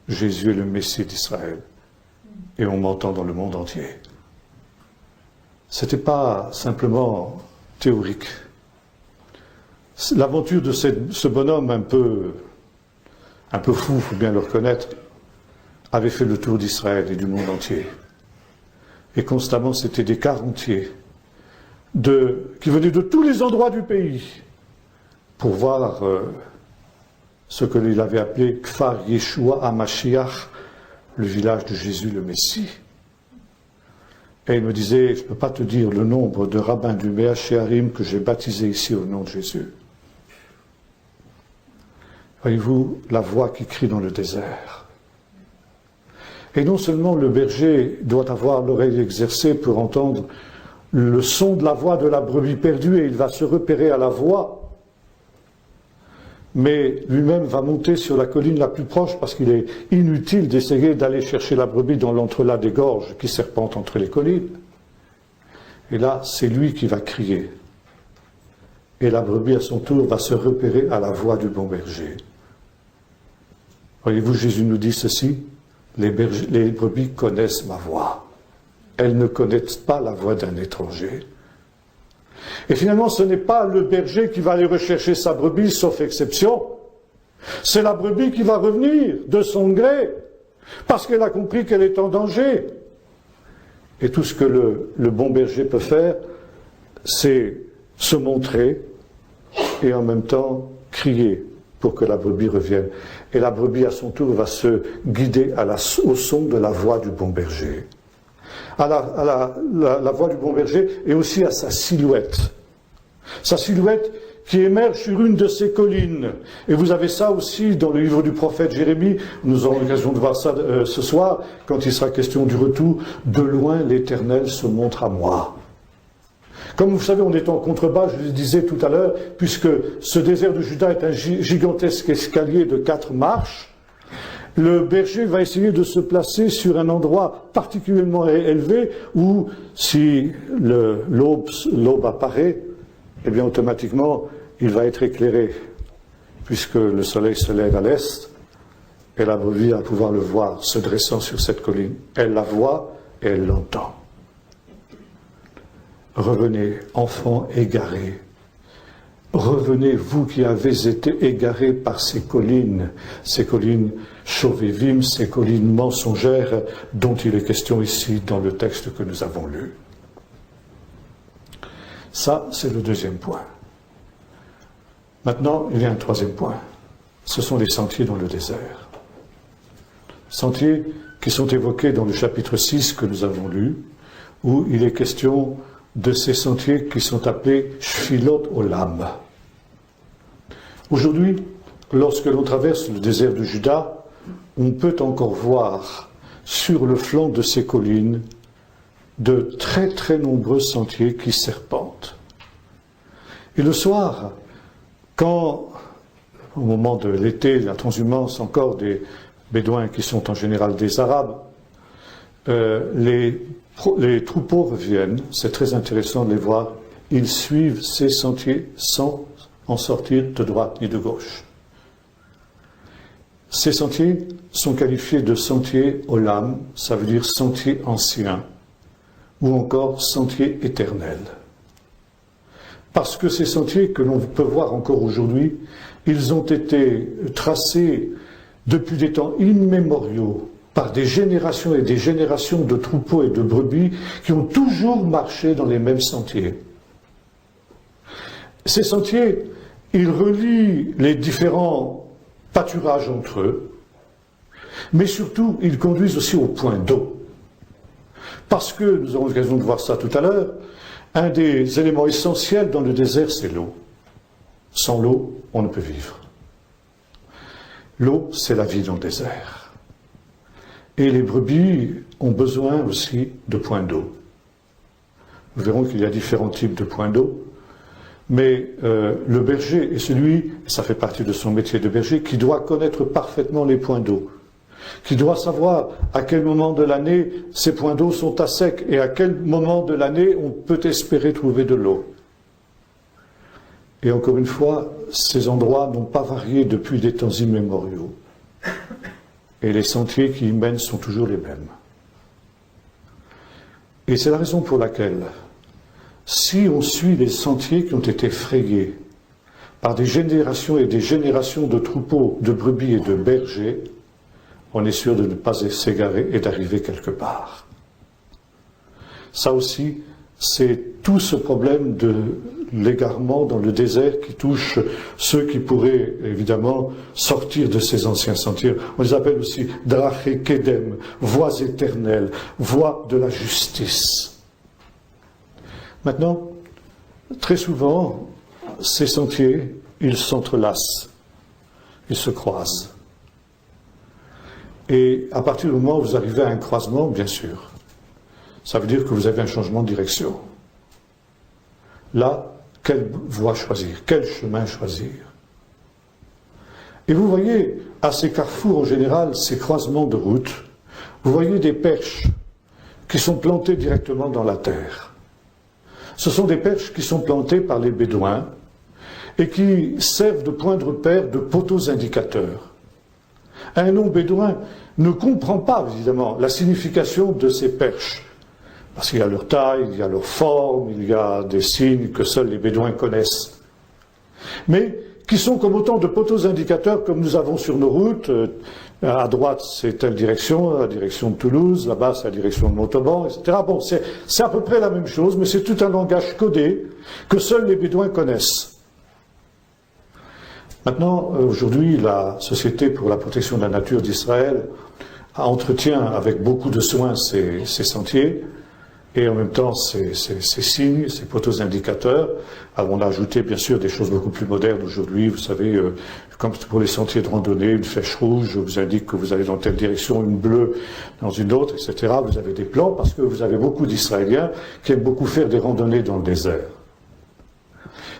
Jésus est le Messie d'Israël. Et on m'entend dans le monde entier. C'était pas simplement théorique. L'aventure de ce bonhomme un peu fou, il faut bien le reconnaître, avait fait le tour d'Israël et du monde entier. Et constamment, c'était des cars entiers qui venaient de tous les endroits du pays pour voir ce que il avait appelé Kfar Yeshua HaMashiach, le village de Jésus le Messie. Et il me disait, je ne peux pas te dire le nombre de rabbins du Mea Shearim que j'ai baptisés ici au nom de Jésus. Voyez-vous, la voix qui crie dans le désert. Et non seulement le berger doit avoir l'oreille exercée pour entendre le son de la voix de la brebis perdue, et il va se repérer à la voix, mais lui-même va monter sur la colline la plus proche parce qu'il est inutile d'essayer d'aller chercher la brebis dans l'entrelac des gorges qui serpentent entre les collines. Et là, c'est lui qui va crier. Et la brebis, à son tour, va se repérer à la voix du bon berger. Voyez-vous, Jésus nous dit ceci, les brebis connaissent ma voix. Elles ne connaissent pas la voix d'un étranger. Et finalement, ce n'est pas le berger qui va aller rechercher sa brebis, sauf exception. C'est la brebis qui va revenir de son gré, parce qu'elle a compris qu'elle est en danger. Et tout ce que le bon berger peut faire, c'est se montrer et en même temps crier pour que la brebis revienne. Et la brebis, à son tour, va se guider au son de la voix du bon berger. À la voix du bon berger et aussi à sa silhouette. Sa silhouette qui émerge sur une de ces collines. Et vous avez ça aussi dans le livre du prophète Jérémie. Nous aurons l'occasion de voir ça ce soir, quand il sera question du retour. De loin, l'Éternel se montre à moi. Comme vous savez, on est en contrebas, je le disais tout à l'heure, puisque ce désert de Juda est un gigantesque escalier de 4 marches. Le berger va essayer de se placer sur un endroit particulièrement élevé où, si l'aube apparaît, eh bien automatiquement, il va être éclairé, puisque le soleil se lève à l'est, et la brebis va pouvoir le voir se dressant sur cette colline. Elle la voit et elle l'entend. Revenez, enfants égarés. Revenez, vous qui avez été égarés par ces collines Chauvévim, ces collines mensongères dont il est question ici dans le texte que nous avons lu. Ça, c'est le deuxième point. Maintenant, il y a un troisième point. Ce sont les sentiers dans le désert. Sentiers qui sont évoqués dans le chapitre 6 que nous avons lu, où il est question de ces sentiers qui sont appelés Shfilot Olam. Aujourd'hui, lorsque l'on traverse le désert de Juda, on peut encore voir sur le flanc de ces collines de très très nombreux sentiers qui serpentent. Et le soir, quand, au moment de l'été, la transhumance encore des Bédouins qui sont en général des Arabes, les troupeaux reviennent, c'est très intéressant de les voir, ils suivent ces sentiers sans en sortir de droite ni de gauche. Ces sentiers sont qualifiés de sentiers olam, ça veut dire sentiers anciens, ou encore sentiers éternels. Parce que ces sentiers que l'on peut voir encore aujourd'hui, ils ont été tracés depuis des temps immémoriaux par des générations et des générations de troupeaux et de brebis qui ont toujours marché dans les mêmes sentiers. Ces sentiers, ils relient les différents pâturages entre eux, mais surtout, ils conduisent aussi au point d'eau. Parce que, nous aurons l'occasion de voir ça tout à l'heure, un des éléments essentiels dans le désert, c'est l'eau. Sans l'eau, on ne peut vivre. L'eau, c'est la vie dans le désert. Et les brebis ont besoin aussi de points d'eau. Nous verrons qu'il y a différents types de points d'eau, mais le berger est celui, ça fait partie de son métier de berger, qui doit connaître parfaitement les points d'eau, qui doit savoir à quel moment de l'année ces points d'eau sont à sec et à quel moment de l'année on peut espérer trouver de l'eau. Et encore une fois, ces endroits n'ont pas varié depuis des temps immémoriaux. Et les sentiers qui y mènent sont toujours les mêmes. Et c'est la raison pour laquelle, si on suit les sentiers qui ont été frayés par des générations et des générations de troupeaux, de brebis et de bergers, on est sûr de ne pas s'égarer et d'arriver quelque part. Ça aussi, c'est tout ce problème de l'égarement dans le désert qui touche ceux qui pourraient évidemment sortir de ces anciens sentiers. On les appelle aussi Drachei Kedem, voies éternelles, voies de la justice. Maintenant, très souvent, ces sentiers, ils s'entrelacent, ils se croisent. Et à partir du moment où vous arrivez à un croisement, bien sûr, ça veut dire que vous avez un changement de direction. Là, quelle voie choisir? Quel chemin choisir? Et vous voyez, à ces carrefours en général, ces croisements de routes, vous voyez des perches qui sont plantées directement dans la terre. Ce sont des perches qui sont plantées par les Bédouins et qui servent de point de repère, de poteaux indicateurs. Un non-bédouin ne comprend pas, évidemment, la signification de ces perches. Parce qu'il y a leur taille, il y a leur forme, il y a des signes que seuls les Bédouins connaissent. Mais qui sont comme autant de poteaux indicateurs comme nous avons sur nos routes. À droite, c'est telle direction, la direction de Toulouse, là-bas, c'est la direction de Montauban, etc. Bon, c'est à peu près la même chose, mais c'est tout un langage codé que seuls les Bédouins connaissent. Maintenant, aujourd'hui, la Société pour la protection de la nature d'Israël entretient avec beaucoup de soin ces sentiers, et en même temps ces signes, ces poteaux indicateurs. Alors on a ajouté bien sûr des choses beaucoup plus modernes aujourd'hui, vous savez, comme pour les sentiers de randonnée, une flèche rouge vous indique que vous allez dans telle direction, une bleue dans une autre, etc. Vous avez des plans parce que vous avez beaucoup d'Israéliens qui aiment beaucoup faire des randonnées dans le désert.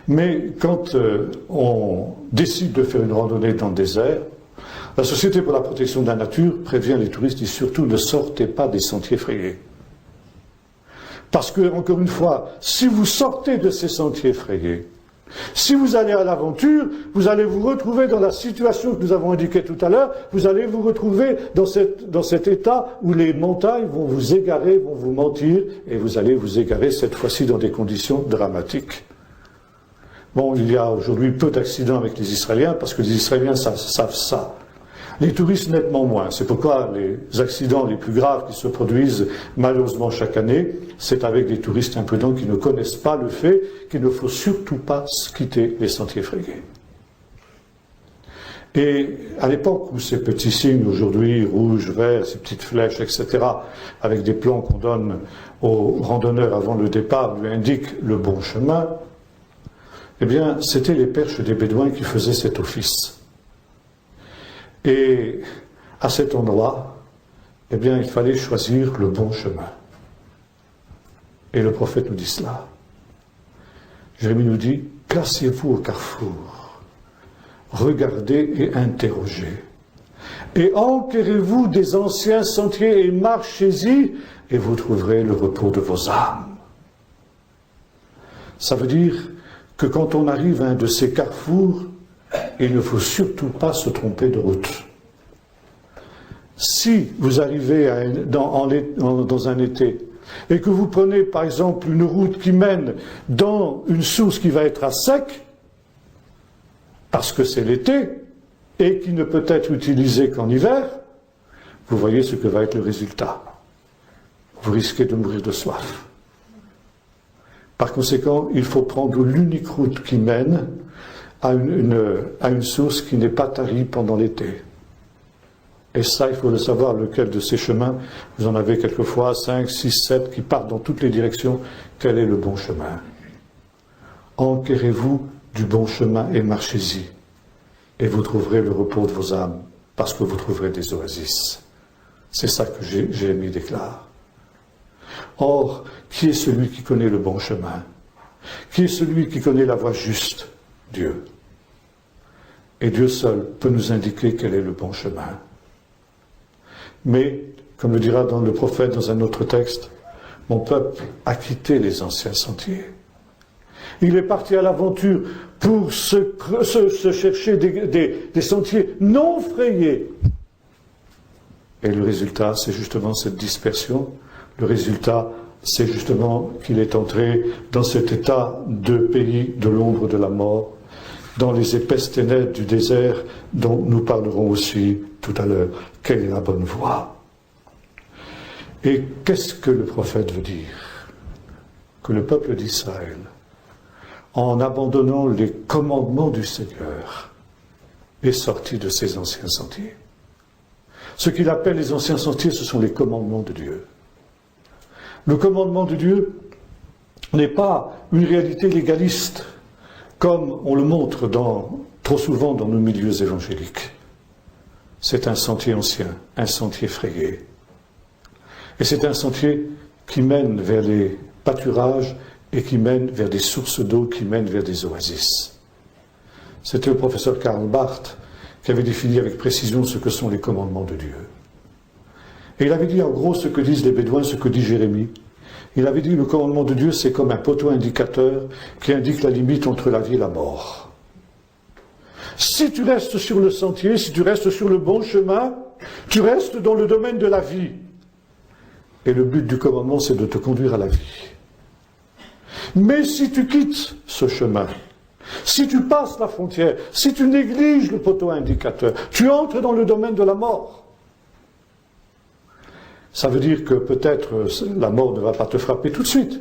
Mais quand on décide de faire une randonnée dans le désert, la Société pour la protection de la nature prévient les touristes, dit surtout ne sortez pas des sentiers frayés. Parce que, encore une fois, si vous sortez de ces sentiers frayés, si vous allez à l'aventure, vous allez vous retrouver dans la situation que nous avons indiquée tout à l'heure, vous allez vous retrouver dans cet état où les montagnes vont vous égarer, vont vous mentir, et vous allez vous égarer cette fois-ci dans des conditions dramatiques. Bon, il y a aujourd'hui peu d'accidents avec les Israéliens, parce que les Israéliens savent ça. Les touristes nettement moins. C'est pourquoi les accidents les plus graves qui se produisent malheureusement chaque année, c'est avec des touristes imprudents qui ne connaissent pas le fait qu'il ne faut surtout pas quitter les sentiers frayés. Et à l'époque où ces petits signes aujourd'hui, rouge, vert, ces petites flèches, etc., avec des plans qu'on donne aux randonneurs avant le départ, lui indiquent le bon chemin, eh bien, c'était les perches des Bédouins qui faisaient cet office. Et à cet endroit, eh bien, il fallait choisir le bon chemin. Et le prophète nous dit cela. Jérémie nous dit, placez-vous au carrefour, regardez et interrogez. Et enquérez-vous des anciens sentiers et marchez-y, et vous trouverez le repos de vos âmes. Ça veut dire que quand on arrive à un de ces carrefours, il ne faut surtout pas se tromper de route. Si vous arrivez dans un été et que vous prenez par exemple une route qui mène dans une source qui va être à sec, parce que c'est l'été, et qui ne peut être utilisée qu'en hiver, vous voyez ce que va être le résultat. Vous risquez de mourir de soif. Par conséquent, il faut prendre l'unique route qui mène à une source qui n'est pas tarie pendant l'été. Et ça, il faut le savoir, lequel de ces chemins, vous en avez quelquefois 5, 6, 7 qui partent dans toutes les directions, quel est le bon chemin? Enquérez-vous du bon chemin et marchez-y, et vous trouverez le repos de vos âmes, parce que vous trouverez des oasis. C'est ça que Jérémie déclare. Or, qui est celui qui connaît le bon chemin? Qui est celui qui connaît la voie juste? Dieu. Et Dieu seul peut nous indiquer quel est le bon chemin. Mais, comme le dira le prophète dans un autre texte, mon peuple a quitté les anciens sentiers. Il est parti à l'aventure pour se chercher des sentiers non frayés. Et le résultat, c'est justement cette dispersion. Le résultat, c'est justement qu'il est entré dans cet état de pays de l'ombre de la mort, dans les épaisses ténèbres du désert dont nous parlerons aussi tout à l'heure. Quelle est la bonne voie? Et qu'est-ce que le prophète veut dire? Que le peuple d'Israël, en abandonnant les commandements du Seigneur, est sorti de ses anciens sentiers. Ce qu'il appelle les anciens sentiers, ce sont les commandements de Dieu. Le commandement de Dieu n'est pas une réalité légaliste, comme on le montre trop souvent dans nos milieux évangéliques. C'est un sentier ancien, un sentier frayé. Et c'est un sentier qui mène vers les pâturages et qui mène vers des sources d'eau, qui mènent vers des oasis. C'était le professeur Karl Barth qui avait défini avec précision ce que sont les commandements de Dieu. Et il avait dit en gros ce que disent les Bédouins, ce que dit Jérémie. Il avait dit le commandement de Dieu, c'est comme un poteau indicateur qui indique la limite entre la vie et la mort. Si tu restes sur le sentier, si tu restes sur le bon chemin, tu restes dans le domaine de la vie. Et le but du commandement, c'est de te conduire à la vie. Mais si tu quittes ce chemin, si tu passes la frontière, si tu négliges le poteau indicateur, tu entres dans le domaine de la mort. Ça veut dire que peut-être la mort ne va pas te frapper tout de suite.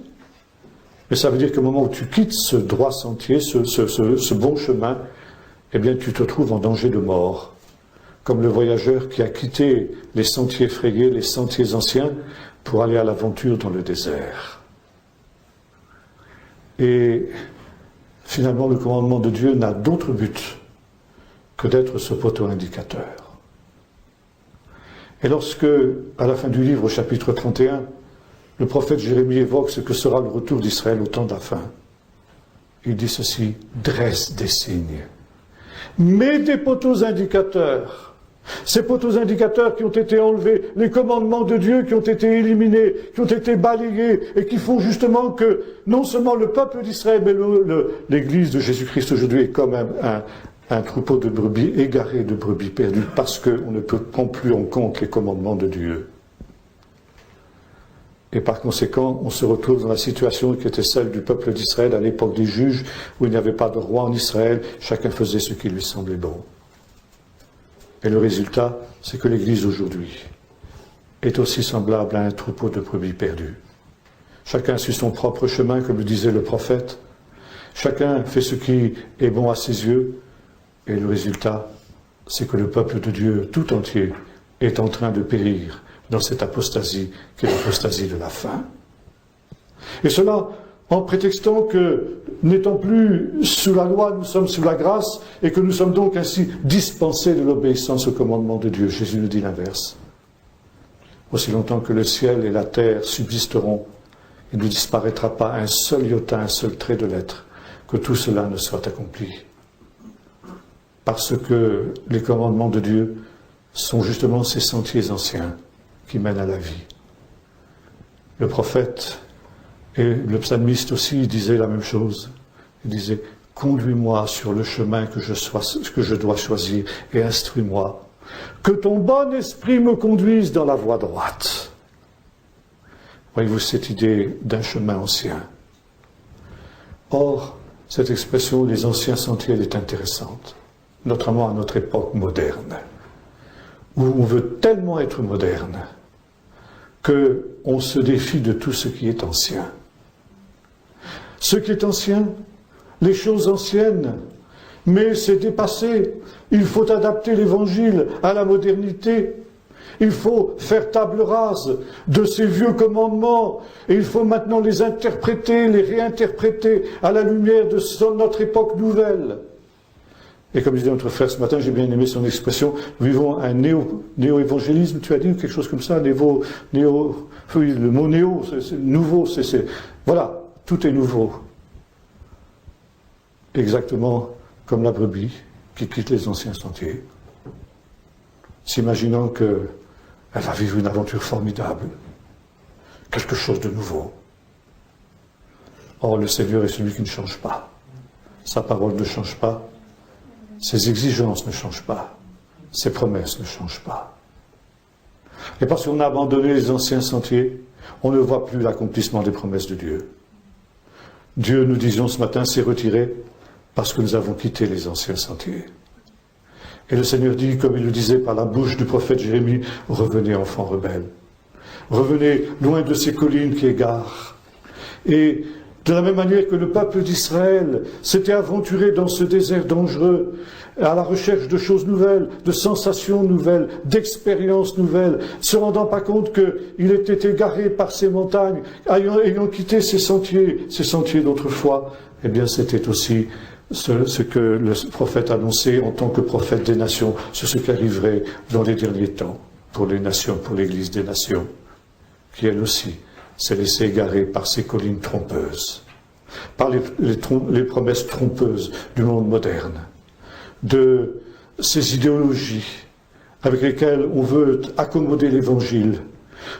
Mais ça veut dire qu'au moment où tu quittes ce droit sentier, ce bon chemin, eh bien tu te trouves en danger de mort. Comme le voyageur qui a quitté les sentiers frayés, les sentiers anciens, pour aller à l'aventure dans le désert. Et finalement, le commandement de Dieu n'a d'autre but que d'être ce poteau indicateur. Et lorsque, à la fin du livre, au chapitre 31, le prophète Jérémie évoque ce que sera le retour d'Israël au temps de la fin, il dit ceci: dresse des signes, mets des poteaux indicateurs. Ces poteaux indicateurs qui ont été enlevés, les commandements de Dieu qui ont été éliminés, qui ont été balayés, et qui font justement que non seulement le peuple d'Israël, mais l'Église de Jésus-Christ aujourd'hui est comme un troupeau de brebis égaré, de brebis perdues, parce qu'on ne prend plus en compte les commandements de Dieu. Et par conséquent, on se retrouve dans la situation qui était celle du peuple d'Israël à l'époque des juges, où il n'y avait pas de roi en Israël, chacun faisait ce qui lui semblait bon. Et le résultat, c'est que l'Église aujourd'hui est aussi semblable à un troupeau de brebis perdues. Chacun suit son propre chemin, comme le disait le prophète. Chacun fait ce qui est bon à ses yeux. Et le résultat, c'est que le peuple de Dieu tout entier est en train de périr dans cette apostasie qui est l'apostasie de la fin. Et cela en prétextant que, n'étant plus sous la loi, nous sommes sous la grâce, et que nous sommes donc ainsi dispensés de l'obéissance au commandement de Dieu. Jésus nous dit l'inverse. Aussi longtemps que le ciel et la terre subsisteront, il ne disparaîtra pas un seul iota, un seul trait de l'être, que tout cela ne soit accompli. Parce que les commandements de Dieu sont justement ces sentiers anciens qui mènent à la vie. Le prophète et le psalmiste aussi disait la même chose. Il disait: conduis-moi sur le chemin que je dois choisir et instruis-moi. Que ton bon esprit me conduise dans la voie droite. Voyez-vous cette idée d'un chemin ancien. Or, cette expression les anciens sentiers, elle est intéressante, notamment à notre époque moderne, où on veut tellement être moderne qu'on se défie de tout ce qui est ancien. Ce qui est ancien, les choses anciennes, mais c'est dépassé. Il faut adapter l'Évangile à la modernité. Il faut faire table rase de ces vieux commandements et il faut maintenant les interpréter, les réinterpréter à la lumière de notre époque nouvelle. Et comme disait notre frère ce matin, j'ai bien aimé son expression, nous vivons un néo-évangélisme, tu as dit, ou quelque chose comme ça, oui, le mot néo, c'est nouveau, voilà, tout est nouveau. Exactement comme la brebis qui quitte les anciens sentiers, s'imaginant qu'elle va vivre une aventure formidable, quelque chose de nouveau. Or, le Seigneur est celui qui ne change pas. Sa parole ne change pas. Ses exigences ne changent pas. Ses promesses ne changent pas. Et parce qu'on a abandonné les anciens sentiers, on ne voit plus l'accomplissement des promesses de Dieu. Dieu, nous disions ce matin, s'est retiré parce que nous avons quitté les anciens sentiers. Et le Seigneur dit, comme il le disait par la bouche du prophète Jérémie, « Revenez, enfants rebelles. Revenez loin de ces collines qui égarent. » Et de la même manière que le peuple d'Israël s'était aventuré dans ce désert dangereux, à la recherche de choses nouvelles, de sensations nouvelles, d'expériences nouvelles, se rendant pas compte qu'il était égaré par ces montagnes, ayant quitté ces sentiers d'autrefois, eh bien c'était aussi ce que le prophète annonçait en tant que prophète des nations, sur ce qui arriverait dans les derniers temps, pour les nations, pour l'Église des nations, qui elle aussi s'est laissée égarer par ces collines trompeuses, par les promesses trompeuses du monde moderne, de ces idéologies avec lesquelles on veut accommoder l'Évangile,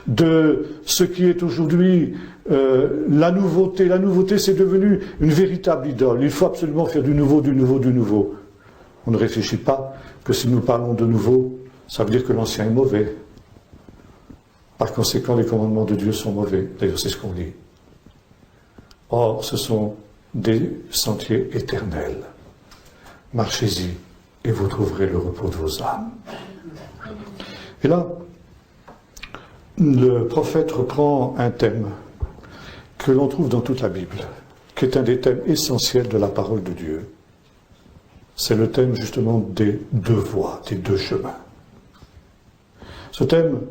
de ce qui est aujourd'hui la nouveauté. La nouveauté, c'est devenu une véritable idole. Il faut absolument faire du nouveau, du nouveau, du nouveau. On ne réfléchit pas que si nous parlons de nouveau, ça veut dire que l'ancien est mauvais. Par conséquent, les commandements de Dieu sont mauvais. D'ailleurs, c'est ce qu'on dit. Or, ce sont des sentiers éternels. Marchez-y et vous trouverez le repos de vos âmes. Et là, le prophète reprend un thème que l'on trouve dans toute la Bible, qui est un des thèmes essentiels de la parole de Dieu. C'est le thème justement des deux voies, des deux chemins. Ce thème,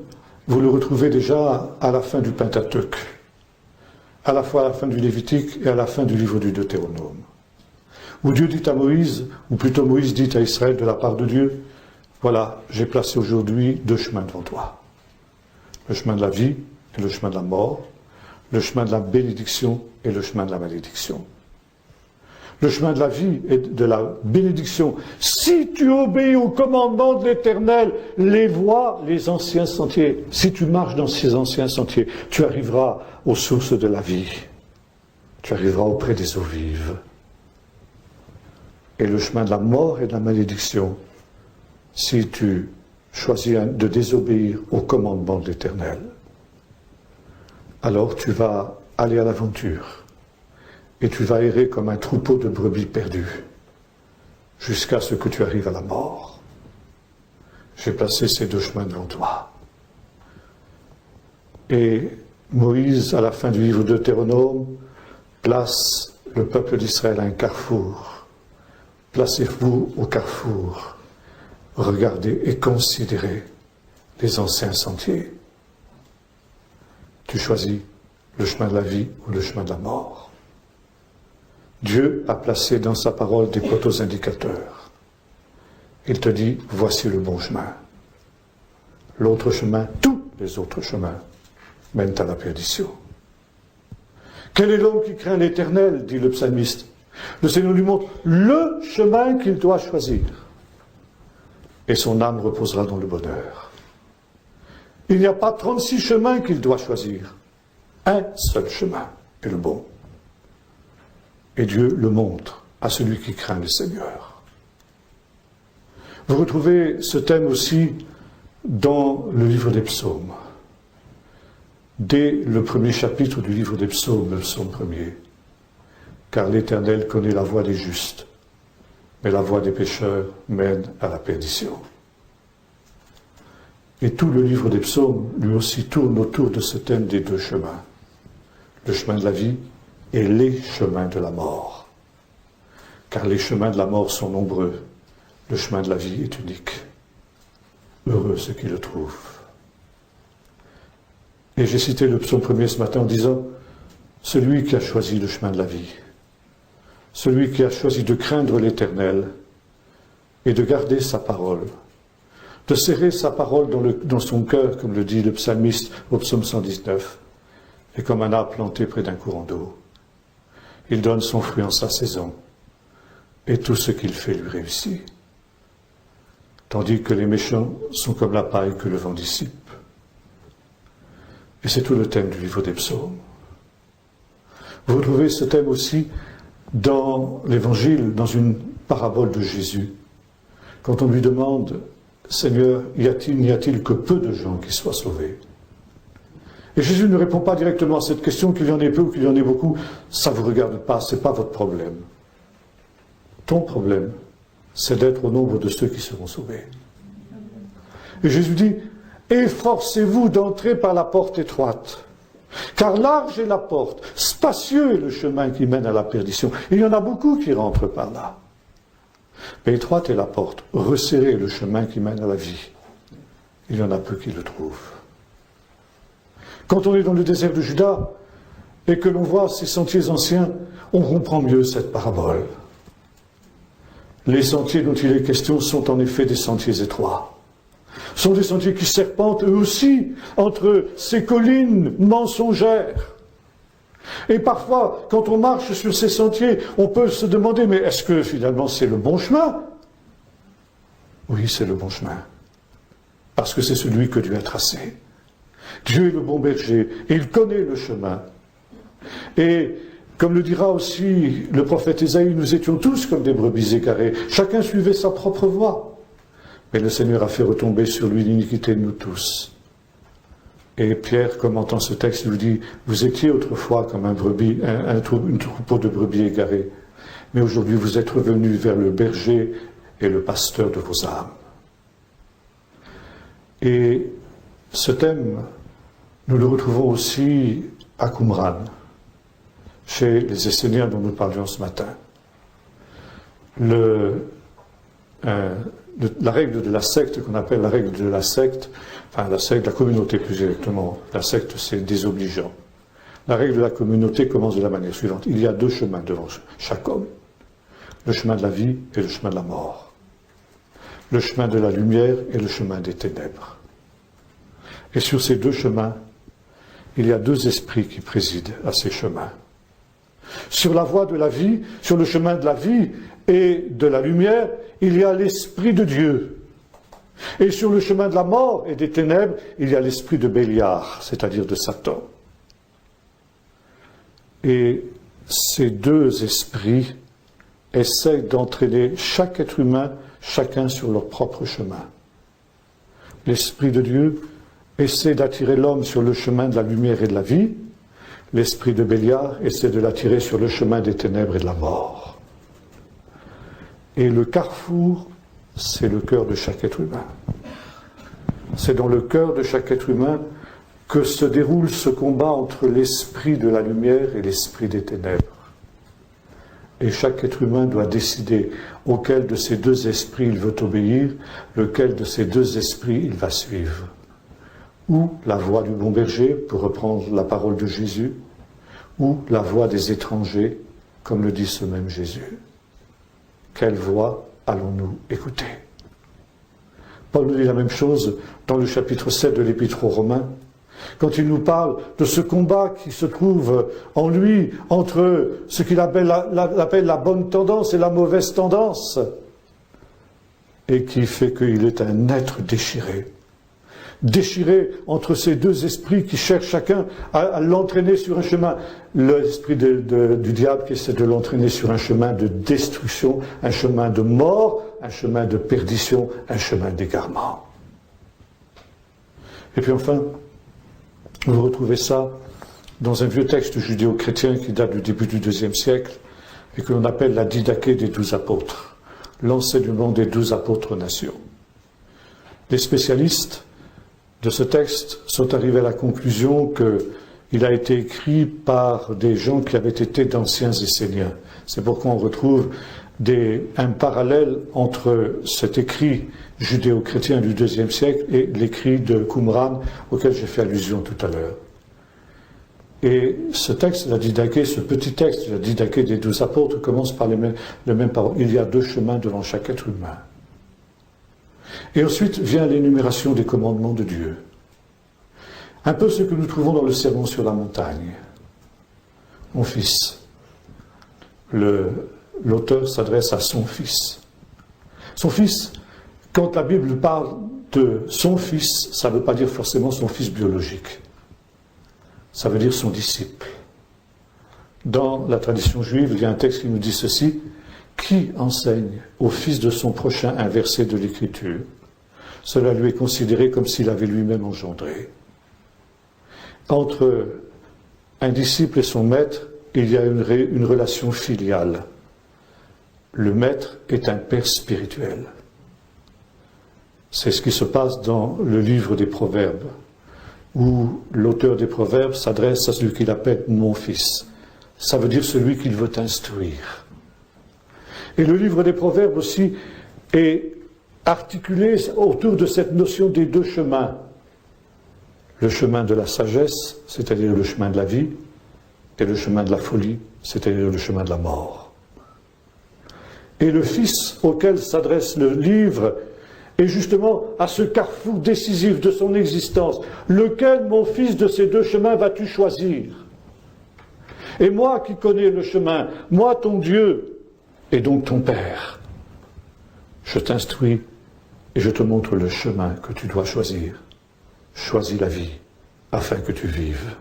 vous le retrouvez déjà à la fin du Pentateuque, à la fois à la fin du Lévitique et à la fin du livre du Deutéronome, où Dieu dit à Moïse, ou plutôt Moïse dit à Israël de la part de Dieu, voilà, j'ai placé aujourd'hui deux chemins devant toi. Le chemin de la vie et le chemin de la mort, le chemin de la bénédiction et le chemin de la malédiction. Le chemin de la vie et de la bénédiction, si tu obéis aux commandements de l'Éternel, les voies, les anciens sentiers, si tu marches dans ces anciens sentiers, tu arriveras aux sources de la vie. Tu arriveras auprès des eaux vives. Et le chemin de la mort et de la malédiction, si tu choisis de désobéir aux commandements de l'Éternel, alors tu vas aller à l'aventure et tu vas errer comme un troupeau de brebis perdues jusqu'à ce que tu arrives à la mort. J'ai placé ces deux chemins devant toi. Et Moïse, à la fin du livre de Deutéronome, place le peuple d'Israël à un carrefour. Placez-vous au carrefour. Regardez et considérez les anciens sentiers. Tu choisis le chemin de la vie ou le chemin de la mort. Dieu a placé dans sa parole des poteaux indicateurs. Il te dit, voici le bon chemin. L'autre chemin, tous les autres chemins, mènent à la perdition. Quel est l'homme qui craint l'Éternel, dit le psalmiste. Le Seigneur lui montre le chemin qu'il doit choisir. Et son âme reposera dans le bonheur. Il n'y a pas 36 chemins qu'il doit choisir. Un seul chemin est le bon. Et Dieu le montre à celui qui craint le Seigneur. Vous retrouvez ce thème aussi dans le livre des psaumes. Dès le premier chapitre du livre des psaumes, le psaume premier. Car l'Éternel connaît la voie des justes, mais la voie des pécheurs mène à la perdition. Et tout le livre des psaumes, lui aussi, tourne autour de ce thème des deux chemins. Le chemin de la vie et les chemins de la mort. Car les chemins de la mort sont nombreux. Le chemin de la vie est unique. Heureux ceux qui le trouvent. Et j'ai cité le psaume premier ce matin en disant, celui qui a choisi le chemin de la vie, celui qui a choisi de craindre l'Éternel, et de garder sa parole, de serrer sa parole dans son cœur, comme le dit le psalmiste au psaume 119, et comme un arbre planté près d'un courant d'eau. Il donne son fruit en sa saison, et tout ce qu'il fait lui réussit. Tandis que les méchants sont comme la paille que le vent dissipe. Et c'est tout le thème du livre des psaumes. Vous retrouvez ce thème aussi dans l'Évangile, dans une parabole de Jésus. Quand on lui demande, Seigneur, n'y a-t-il que peu de gens qui soient sauvés? Et Jésus ne répond pas directement à cette question, qu'il y en ait peu ou qu'il y en ait beaucoup, ça ne vous regarde pas, ce n'est pas votre problème. Ton problème, c'est d'être au nombre de ceux qui seront sauvés. Et Jésus dit, efforcez-vous d'entrer par la porte étroite, car large est la porte, spacieux est le chemin qui mène à la perdition. Il y en a beaucoup qui rentrent par là. Mais étroite est la porte, resserré est le chemin qui mène à la vie. Il y en a peu qui le trouvent. Quand on est dans le désert de Juda et que l'on voit ces sentiers anciens, on comprend mieux cette parabole. Les sentiers dont il est question sont en effet des sentiers étroits. Sont des sentiers qui serpentent eux aussi entre ces collines mensongères. Et parfois, quand on marche sur ces sentiers, on peut se demander, mais est-ce que finalement c'est le bon chemin? Oui, c'est le bon chemin. Parce que c'est celui que Dieu a tracé. Dieu est le bon berger, et il connaît le chemin. Et comme le dira aussi le prophète Ésaïe, nous étions tous comme des brebis égarées. Chacun suivait sa propre voie. Mais le Seigneur a fait retomber sur lui l'iniquité de nous tous. Et Pierre, commentant ce texte, nous dit, vous étiez autrefois comme un troupeau de brebis égarées, mais aujourd'hui vous êtes revenus vers le berger et le pasteur de vos âmes. Et ce thème, nous le retrouvons aussi à Qumran, chez les Esséniens dont nous parlions ce matin. La règle de la secte, qu'on appelle la règle de la secte, enfin la secte, la communauté plus exactement, la secte c'est désobligeant. La règle de la communauté commence de la manière suivante. Il y a deux chemins devant chaque homme. Le chemin de la vie et le chemin de la mort. Le chemin de la lumière et le chemin des ténèbres. Et sur ces deux chemins, il y a deux esprits qui président à ces chemins. Sur la voie de la vie, sur le chemin de la vie et de la lumière, il y a l'Esprit de Dieu. Et sur le chemin de la mort et des ténèbres, il y a l'esprit de Béliar, c'est-à-dire de Satan. Et ces deux esprits essaient d'entraîner chaque être humain, chacun sur leur propre chemin. L'Esprit de Dieu essaie d'attirer l'homme sur le chemin de la lumière et de la vie. L'esprit de Béliar essaie de l'attirer sur le chemin des ténèbres et de la mort. Et le carrefour, c'est le cœur de chaque être humain. C'est dans le cœur de chaque être humain que se déroule ce combat entre l'esprit de la lumière et l'esprit des ténèbres. Et chaque être humain doit décider auquel de ces deux esprits il veut obéir, lequel de ces deux esprits il va suivre. Ou la voix du bon berger, pour reprendre la parole de Jésus, ou la voix des étrangers, comme le dit ce même Jésus. Quelle voix allons-nous écouter? Paul nous dit la même chose dans le chapitre 7 de l'Épître aux Romains, quand il nous parle de ce combat qui se trouve en lui entre ce qu'il appelle la bonne tendance et la mauvaise tendance, et qui fait qu'il est un être déchiré. Déchiré entre ces deux esprits qui cherchent chacun à l'entraîner sur un chemin. L'esprit du diable qui essaie de l'entraîner sur un chemin de destruction, un chemin de mort, un chemin de perdition, un chemin d'égarement. Et puis enfin, vous retrouvez ça dans un vieux texte judéo-chrétien qui date du début du IIe siècle et que l'on appelle la Didaché des 12 apôtres, l'enseignement des 12 apôtres nations. Les spécialistes de ce texte sont arrivés à la conclusion qu'il a été écrit par des gens qui avaient été d'anciens Esséniens. C'est pourquoi on retrouve un parallèle entre cet écrit judéo-chrétien du IIe siècle et l'écrit de Qumran auquel j'ai fait allusion tout à l'heure. Et ce texte, la Didaché, ce petit texte, la Didaché des 12 apôtres, commence par les mêmes paroles. Il y a deux chemins devant chaque être humain. Et ensuite vient l'énumération des commandements de Dieu. Un peu ce que nous trouvons dans le Sermon sur la montagne. Mon fils, l'auteur s'adresse à son fils. Son fils, quand la Bible parle de son fils, ça ne veut pas dire forcément son fils biologique. Ça veut dire son disciple. Dans la tradition juive, il y a un texte qui nous dit ceci: qui enseigne au fils de son prochain un verset de l'Écriture, cela lui est considéré comme s'il avait lui-même engendré. Entre un disciple et son maître, il y a une relation filiale. Le maître est un père spirituel. C'est ce qui se passe dans le livre des Proverbes, où l'auteur des Proverbes s'adresse à celui qu'il appelle « mon fils ». Ça veut dire celui qu'il veut instruire. Et le livre des Proverbes aussi est articulé autour de cette notion des deux chemins. Le chemin de la sagesse, c'est-à-dire le chemin de la vie, et le chemin de la folie, c'est-à-dire le chemin de la mort. Et le fils auquel s'adresse le livre est justement à ce carrefour décisif de son existence. Lequel, mon fils, de ces deux chemins vas-tu choisir? Et moi qui connais le chemin, moi ton Dieu, et donc ton Père, je t'instruis et je te montre le chemin que tu dois choisir. Choisis la vie afin que tu vives.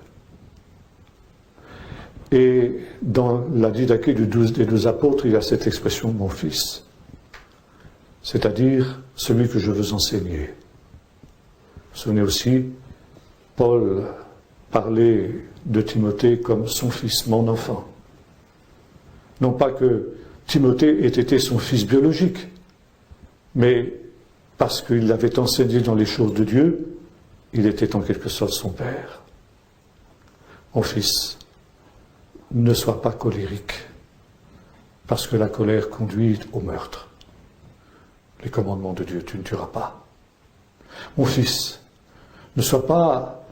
Et dans la didaché des 12 apôtres, il y a cette expression « mon fils », c'est-à-dire celui que je veux enseigner. Vous vous souvenez aussi, Paul parlait de Timothée comme son fils, mon enfant. Non pas que Timothée ait été son fils biologique, mais parce qu'il l'avait enseigné dans les choses de Dieu, il était en quelque sorte son père. Mon fils, ne sois pas colérique, parce que la colère conduit au meurtre. Les commandements de Dieu, tu ne tueras pas. Mon fils, ne sois pas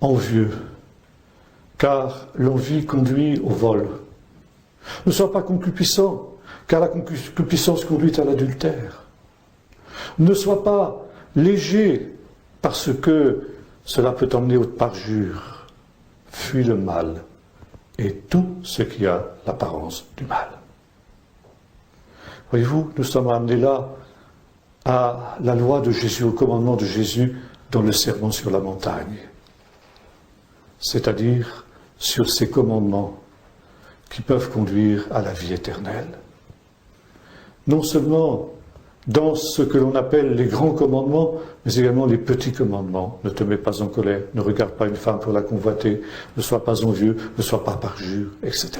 envieux, car l'envie conduit au vol. Ne sois pas concupiscent, car la concupiscence conduit à l'adultère. Ne sois pas léger, parce que cela peut t'emmener au parjure. Fuis le mal et tout ce qui a l'apparence du mal. Voyez-vous, nous sommes amenés là à la loi de Jésus, au commandement de Jésus dans le Sermon sur la montagne. C'est-à-dire sur ces commandements qui peuvent conduire à la vie éternelle. Non seulement dans ce que l'on appelle les grands commandements, mais également les petits commandements. Ne te mets pas en colère, ne regarde pas une femme pour la convoiter, ne sois pas envieux, ne sois pas parjure, etc.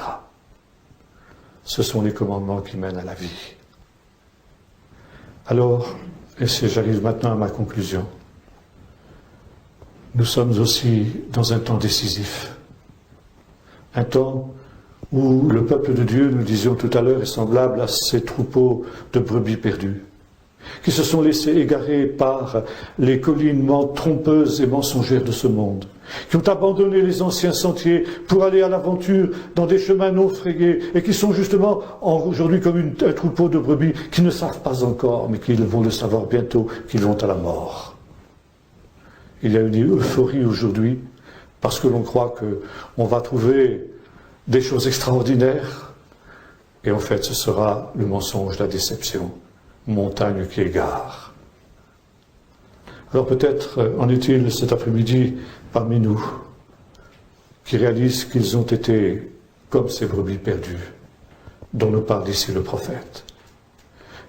Ce sont les commandements qui mènent à la vie. Alors, et j'arrive maintenant à ma conclusion, nous sommes aussi dans un temps décisif. Un temps où le peuple de Dieu, nous disions tout à l'heure, est semblable à ces troupeaux de brebis perdues, qui se sont laissés égarer par les collinements trompeuses et mensongères de ce monde, qui ont abandonné les anciens sentiers pour aller à l'aventure dans des chemins non frayés, et qui sont justement aujourd'hui comme un troupeau de brebis qui ne savent pas encore, mais qui vont le savoir bientôt, qu'ils vont à la mort. Il y a une euphorie aujourd'hui, parce que l'on croit qu'on va trouver des choses extraordinaires, et en fait ce sera le mensonge, la déception, montagne qui égare. Alors peut-être en est-il cet après-midi parmi nous qui réalisent qu'ils ont été comme ces brebis perdues dont nous parle ici le prophète,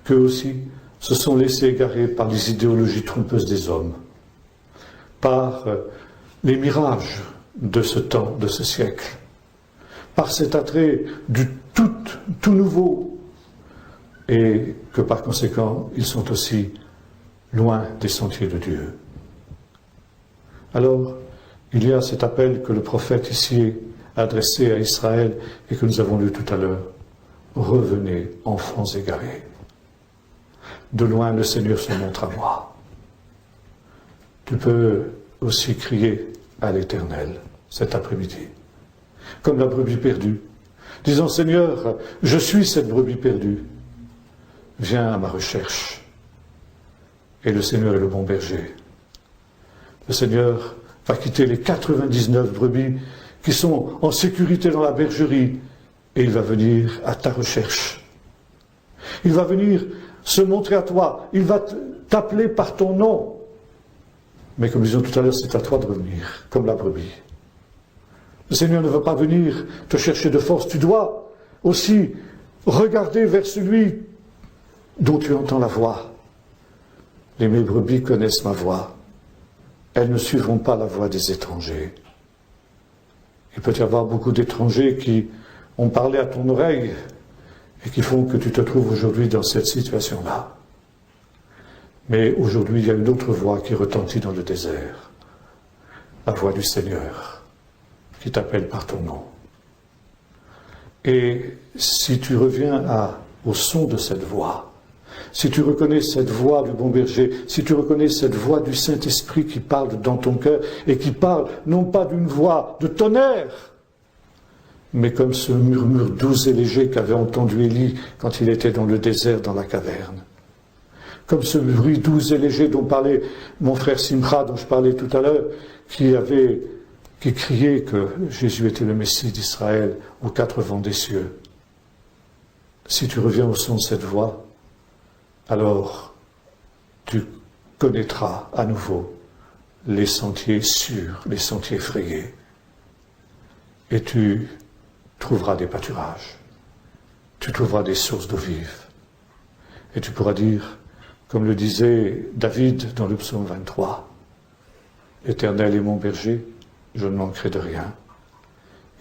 qu'eux aussi se sont laissés égarer par les idéologies trompeuses des hommes, par les mirages de ce temps, de ce siècle, par cet attrait du tout nouveau, et que par conséquent, ils sont aussi loin des sentiers de Dieu. Alors, il y a cet appel que le prophète ici a adressé à Israël et que nous avons lu tout à l'heure. Revenez, enfants égarés. De loin, le Seigneur se montre à moi. Tu peux aussi crier à l'Éternel cet après-midi, comme la brebis perdue, disant, Seigneur, je suis cette brebis perdue. Viens à ma recherche Et le Seigneur est le bon berger. Le Seigneur va quitter les 99 brebis qui sont en sécurité dans la bergerie et il va venir à ta recherche. Il va venir se montrer à toi. Il va t'appeler par ton nom. Mais comme disons tout à l'heure, c'est à toi de revenir, comme la brebis. Le Seigneur ne va pas venir te chercher de force. Tu dois aussi regarder vers celui dont tu entends la voix. Mes brebis connaissent ma voix. Elles ne suivront pas la voix des étrangers. Il peut y avoir beaucoup d'étrangers qui ont parlé à ton oreille et qui font que tu te trouves aujourd'hui dans cette situation-là. Mais aujourd'hui, il y a une autre voix qui retentit dans le désert. La voix du Seigneur qui t'appelle par ton nom. Et si tu reviens au son de cette voix, si tu reconnais cette voix du bon berger, si tu reconnais cette voix du Saint-Esprit qui parle dans ton cœur et qui parle non pas d'une voix de tonnerre, mais comme ce murmure doux et léger qu'avait entendu Élie quand il était dans le désert, dans la caverne. Comme ce bruit doux et léger dont parlait mon frère Simcha, dont je parlais tout à l'heure, qui criait que Jésus était le Messie d'Israël aux quatre vents des cieux. Si tu reviens au son de cette voix, alors tu connaîtras à nouveau les sentiers sûrs, les sentiers frayés. Et tu trouveras des pâturages. Tu trouveras des sources d'eau vive. Et tu pourras dire, comme le disait David dans le psaume 23, « L'Éternel est mon berger, je ne manquerai de rien.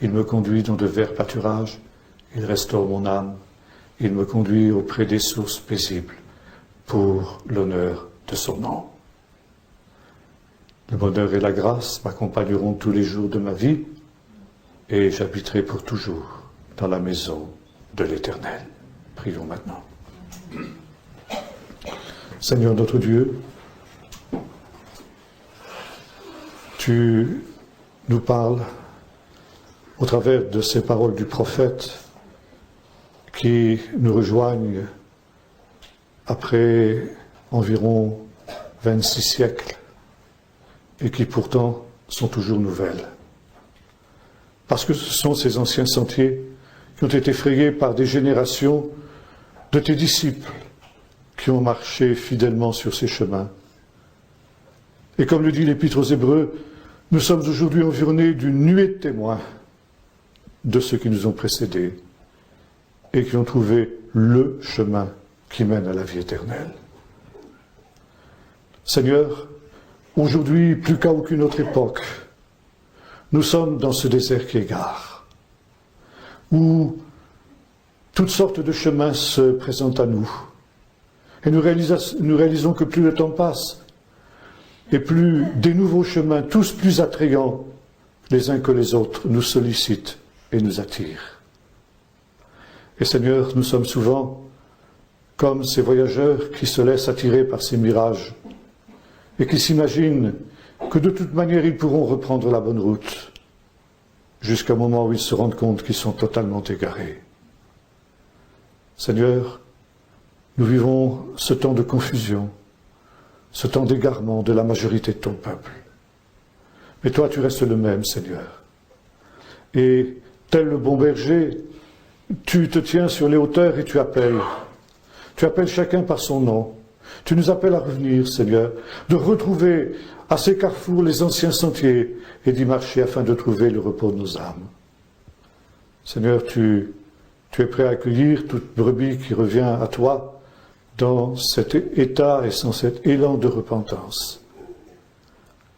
Il me conduit dans de verts pâturages, il restaure mon âme, il me conduit auprès des sources paisibles, pour l'honneur de son nom. Le bonheur et la grâce m'accompagneront tous les jours de ma vie, et j'habiterai pour toujours dans la maison de l'Éternel. » Prions maintenant. Seigneur notre Dieu, tu nous parles au travers de ces paroles du prophète qui nous rejoignent après environ 26 siècles et qui pourtant sont toujours nouvelles. Parce que ce sont ces anciens sentiers qui ont été frayés par des générations de tes disciples qui ont marché fidèlement sur ces chemins. Et comme le dit l'Épître aux Hébreux, nous sommes aujourd'hui environnés d'une nuée de témoins de ceux qui nous ont précédés et qui ont trouvé le chemin qui mène à la vie éternelle. Seigneur, aujourd'hui, plus qu'à aucune autre époque, nous sommes dans ce désert qui égare, où toutes sortes de chemins se présentent à nous. Et nous réalisons que plus le temps passe, et plus des nouveaux chemins, tous plus attrayants les uns que les autres, nous sollicitent et nous attirent. Et Seigneur, nous sommes souvent comme ces voyageurs qui se laissent attirer par ces mirages et qui s'imaginent que de toute manière ils pourront reprendre la bonne route jusqu'à un moment où ils se rendent compte qu'ils sont totalement égarés. Seigneur, nous vivons ce temps de confusion, ce temps d'égarement de la majorité de ton peuple. Mais toi, tu restes le même, Seigneur. Et tel le bon berger, tu te tiens sur les hauteurs et tu appelles. Tu appelles chacun par son nom. Tu nous appelles à revenir, Seigneur, de retrouver à ces carrefours les anciens sentiers et d'y marcher afin de trouver le repos de nos âmes. Seigneur, tu es prêt à accueillir toute brebis qui revient à toi dans cet état et sans cet élan de repentance.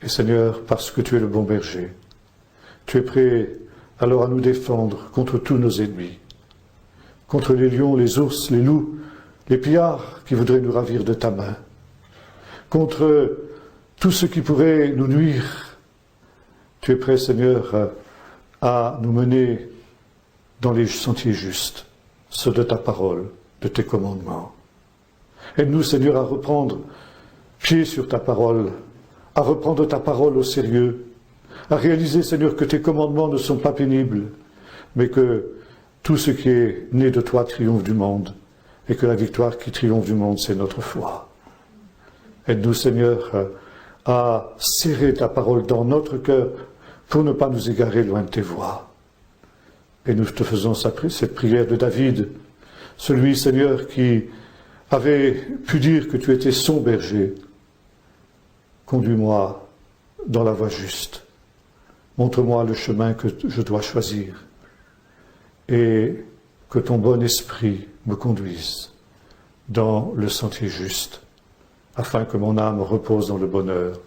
Et Seigneur, parce que tu es le bon berger, tu es prêt alors à nous défendre contre tous nos ennemis, contre les lions, les ours, les loups, les pillards qui voudraient nous ravir de ta main, contre tout ce qui pourrait nous nuire. Tu es prêt, Seigneur, à nous mener dans les sentiers justes, ceux de ta parole, de tes commandements. Aide-nous, Seigneur, à reprendre pied sur ta parole, à reprendre ta parole au sérieux, à réaliser, Seigneur, que tes commandements ne sont pas pénibles, mais que tout ce qui est né de toi triomphe du monde, et que la victoire qui triomphe du monde, c'est notre foi. Aide-nous, Seigneur, à serrer ta parole dans notre cœur pour ne pas nous égarer loin de tes voies. Et nous te faisons cette prière de David, celui, Seigneur, qui avait pu dire que tu étais son berger. Conduis-moi dans la voie juste. Montre-moi le chemin que je dois choisir. Et que ton bon esprit me conduise dans le sentier juste, afin que mon âme repose dans le bonheur.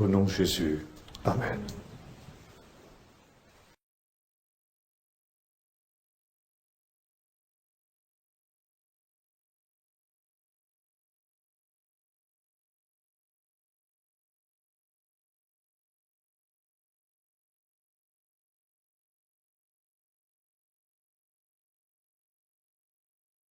Au nom de Jésus. Amen.